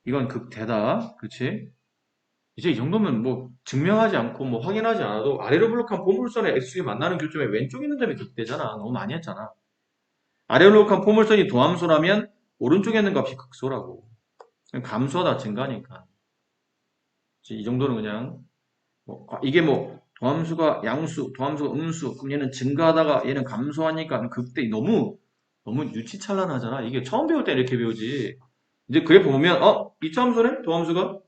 이건 극대다. 그치? 이제 이 정도면 뭐 증명하지 않고 뭐 확인하지 않아도 아래로 블록한 포물선의 x축이 만나는 교점의 왼쪽에 있는 점이 극대잖아. 너무 많이 했잖아. 아래로 블록한 포물선이 도함수라면 오른쪽에 있는 값이 극소라고. 감수하다 증가니까. 이 정도는 그냥 이게 뭐 도함수가 양수, 도함수가 음수, 그럼 얘는 증가하다가 얘는 감소하니까 극대 너무 유치찬란하잖아. 이게 처음 배울 때 이렇게 배우지. 이제 그래프 보면 이 함수네 도함수가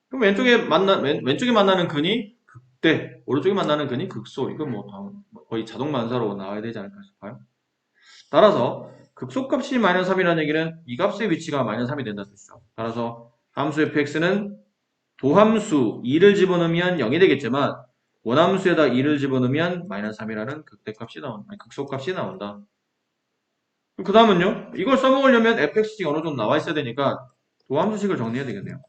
그럼 왼쪽에 만나는 근이 극대, 오른쪽에 만나는 근이 극소. 이건 뭐 거의 자동 만사로 나와야 되지 않을까 싶어요. 따라서 극소값이 마이너스 3이라는 얘기는 이 값의 위치가 마이너스 3이 된다는 뜻이죠. 따라서 함수 fx는 도함수 2를 집어넣으면 0이 되겠지만 원함수에다 2를 집어넣으면 마이너스 3이라는 극대값이 나온다. 극소값이 나온다. 그 다음은요. 이걸 써먹으려면 fx식이 어느 정도 나와 있어야 되니까 도함수식을 정리해야 되겠네요.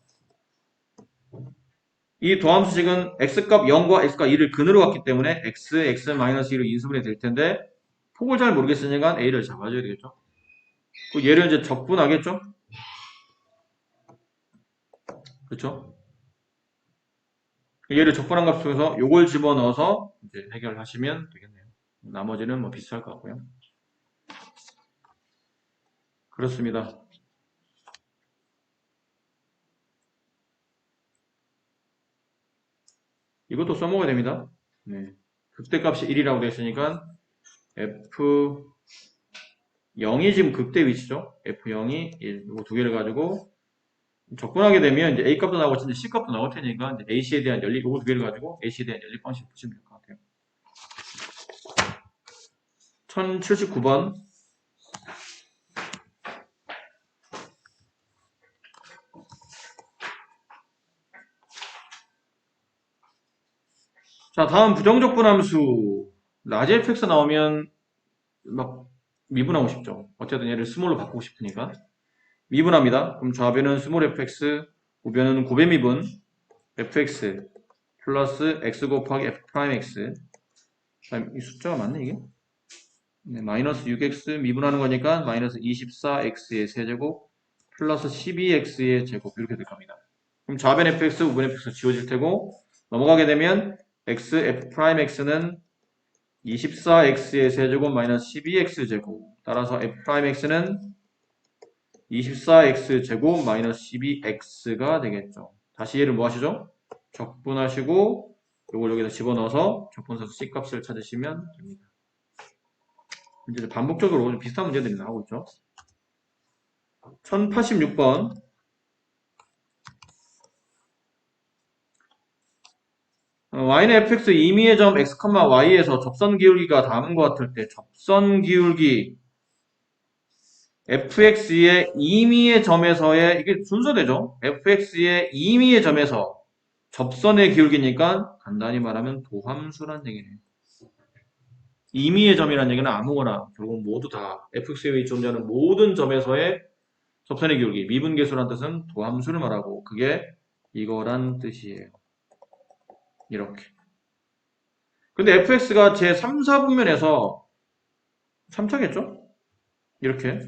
이 도함수식은 x값 0과 x값 2를 근으로 갖기 때문에 x-2로 인수분해 될 텐데 폭을 잘 모르겠으니까 a를 잡아줘야 되겠죠. 그 얘를 이제 적분하겠죠. 그렇죠? 얘를 적분한 값 중에서 요걸 집어넣어서 이제 해결하시면 되겠네요. 나머지는 뭐 비슷할 것 같고요. 그렇습니다. 이것도 써먹어야 됩니다. 네. 극대값이 1이라고 되어 있으니까 F0이 지금 극대 위치죠. F0이 1. 이거 두 개를 가지고 적분하게 되면 이제 A 값도 나오고 이제 C 값도 나올 테니까 이제 AC에 대한 연립, 이거 두 개를 가지고 AC에 대한 연립 방식 보시면 될 것 같아요. 1079번. 자, 다음 부정적분함수. 라지 fx 나오면 막 미분하고 싶죠. 어쨌든 얘를 스몰로 바꾸고 싶으니까. 미분합니다. 그럼 좌변은 스몰 fx, 우변은 고배 미분 fx 플러스 x 곱하기 f 프라임 x. 이 숫자가 맞네 이게? 네, 마이너스 6x 미분하는 거니까 마이너스 24x의 세제곱 플러스 12x의 제곱 이렇게 될 겁니다. 그럼 좌변 fx, 우변 fx 지워질 테고 넘어가게 되면 x, f 프라임 x는 24x의 세제곱 마이너스 12x 제곱 따라서 f 프라임 x는 24x 제곱 마이너스 12x가 되겠죠. 다시 얘를 뭐 하시죠? 적분하시고 이걸 여기다 집어넣어서 적분서수 C값을 찾으시면 됩니다. 이제 반복적으로 비슷한 문제들이 나오고 있죠. 1086번. y는 fx 임의의 점 x, y에서 접선 기울기가 다음과 같을 때 접선 기울기 fx의 임의의 점에서의 이게 순서대죠. fx의 임의의 점에서 접선의 기울기니까 간단히 말하면 도함수란 얘기네요. 임의의 점이라는 얘기는 아무거나 결국 모두 다 fx에 존재하는 모든 점에서의 접선의 기울기 미분계수란 뜻은 도함수를 말하고 그게 이거란 뜻이에요. 이렇게. 근데 fx가 제 3, 4분면에서 3차겠죠? 이렇게.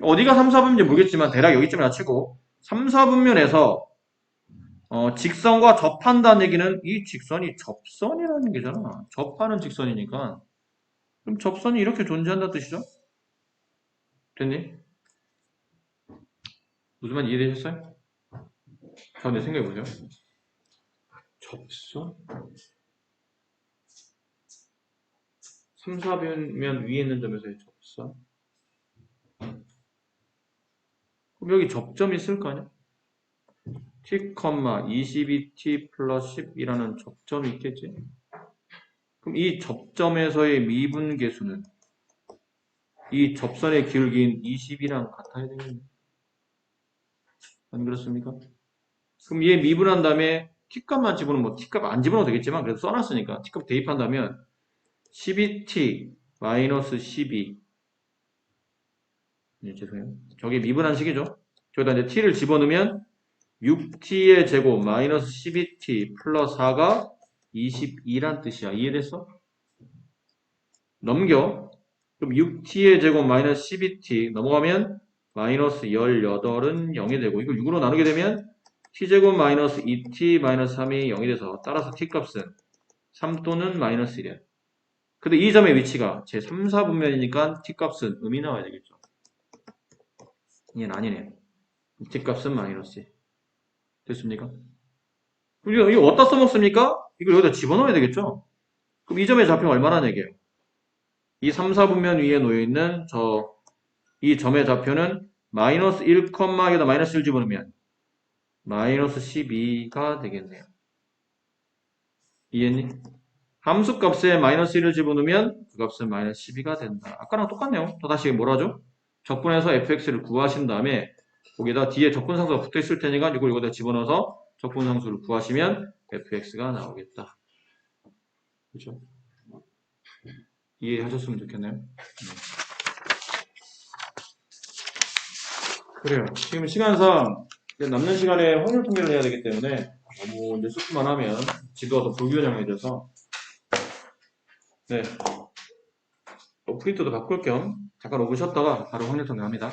어디가 3, 4분면인지 모르겠지만 대략 여기쯤이나 치고 3, 4분면에서 직선과 접한다는 얘기는 이 직선이 접선이라는 얘기잖아. 접하는 직선이니까. 그럼 접선이 이렇게 존재한다는 뜻이죠? 됐니? 무슨 말인지 이해되셨어요? 다음에 생각해보세요. 접선? 3, 4면 위에 있는 점에서의 접선? 그럼 여기 접점이 있을 거 아니야? t, 22t 플러스 10이라는 접점이 있겠지? 그럼 이 접점에서의 미분계수는 이 접선의 기울기인 20이랑 같아야 되겠네. 안 그렇습니까? 그럼 얘 미분한 다음에 t값만 집어넣으면 뭐 t값 안 집어넣어도 되겠지만 그래도 써놨으니까 t값 대입한다면 12t 마이너스 12 네, 죄송해요. 저게 미분한 식이죠. 저기다 이제 t를 집어넣으면 6t의 제곱 마이너스 12t 플러스 4가 22란 뜻이야. 이해됐어? 넘겨. 그럼 6t의 제곱 마이너스 12t 넘어가면 마이너스 18은 0이 되고 이걸 6으로 나누게 되면 t제곱 마이너스 2t 마이너스 3이 0이 돼서 따라서 t값은 3 또는 마이너스 1이에요. 근데 이 점의 위치가 제 3, 4분면이니까 t값은 음이 나와야 되겠죠. 얘는 아니네요. t값은 마이너스 1. 됐습니까? 이거 어디다 써먹습니까? 이걸 여기다 집어넣어야 되겠죠? 그럼 이 점의 좌표가 얼마나 얘기해요? 이 3, 4분면 위에 놓여있는 이 점의 좌표는 마이너스 1, 여기다 마이너스 1 집어넣으면 마이너스 12가 되겠네요. 이해했니? 함수 값에 마이너스 1을 집어넣으면 그 값은 마이너스 12가 된다. 아까랑 똑같네요. 또 다시 뭐라 하죠? 적분해서 fx를 구하신 다음에 거기다 뒤에 적분상수가 붙어 있을 테니까 이걸 여기다 집어넣어서 적분상수를 구하시면 fx가 나오겠다. 그렇죠? 이해하셨으면 좋겠네요. 그래요. 지금 시간상 남는 시간에 확률 통계를 해야 되기 때문에 너무 이제 숙지만 하면 지도가 더 불균형해져서 네. 프린트도 바꿀 겸 잠깐 오고 쉬었다가 바로 확률 통계 합니다.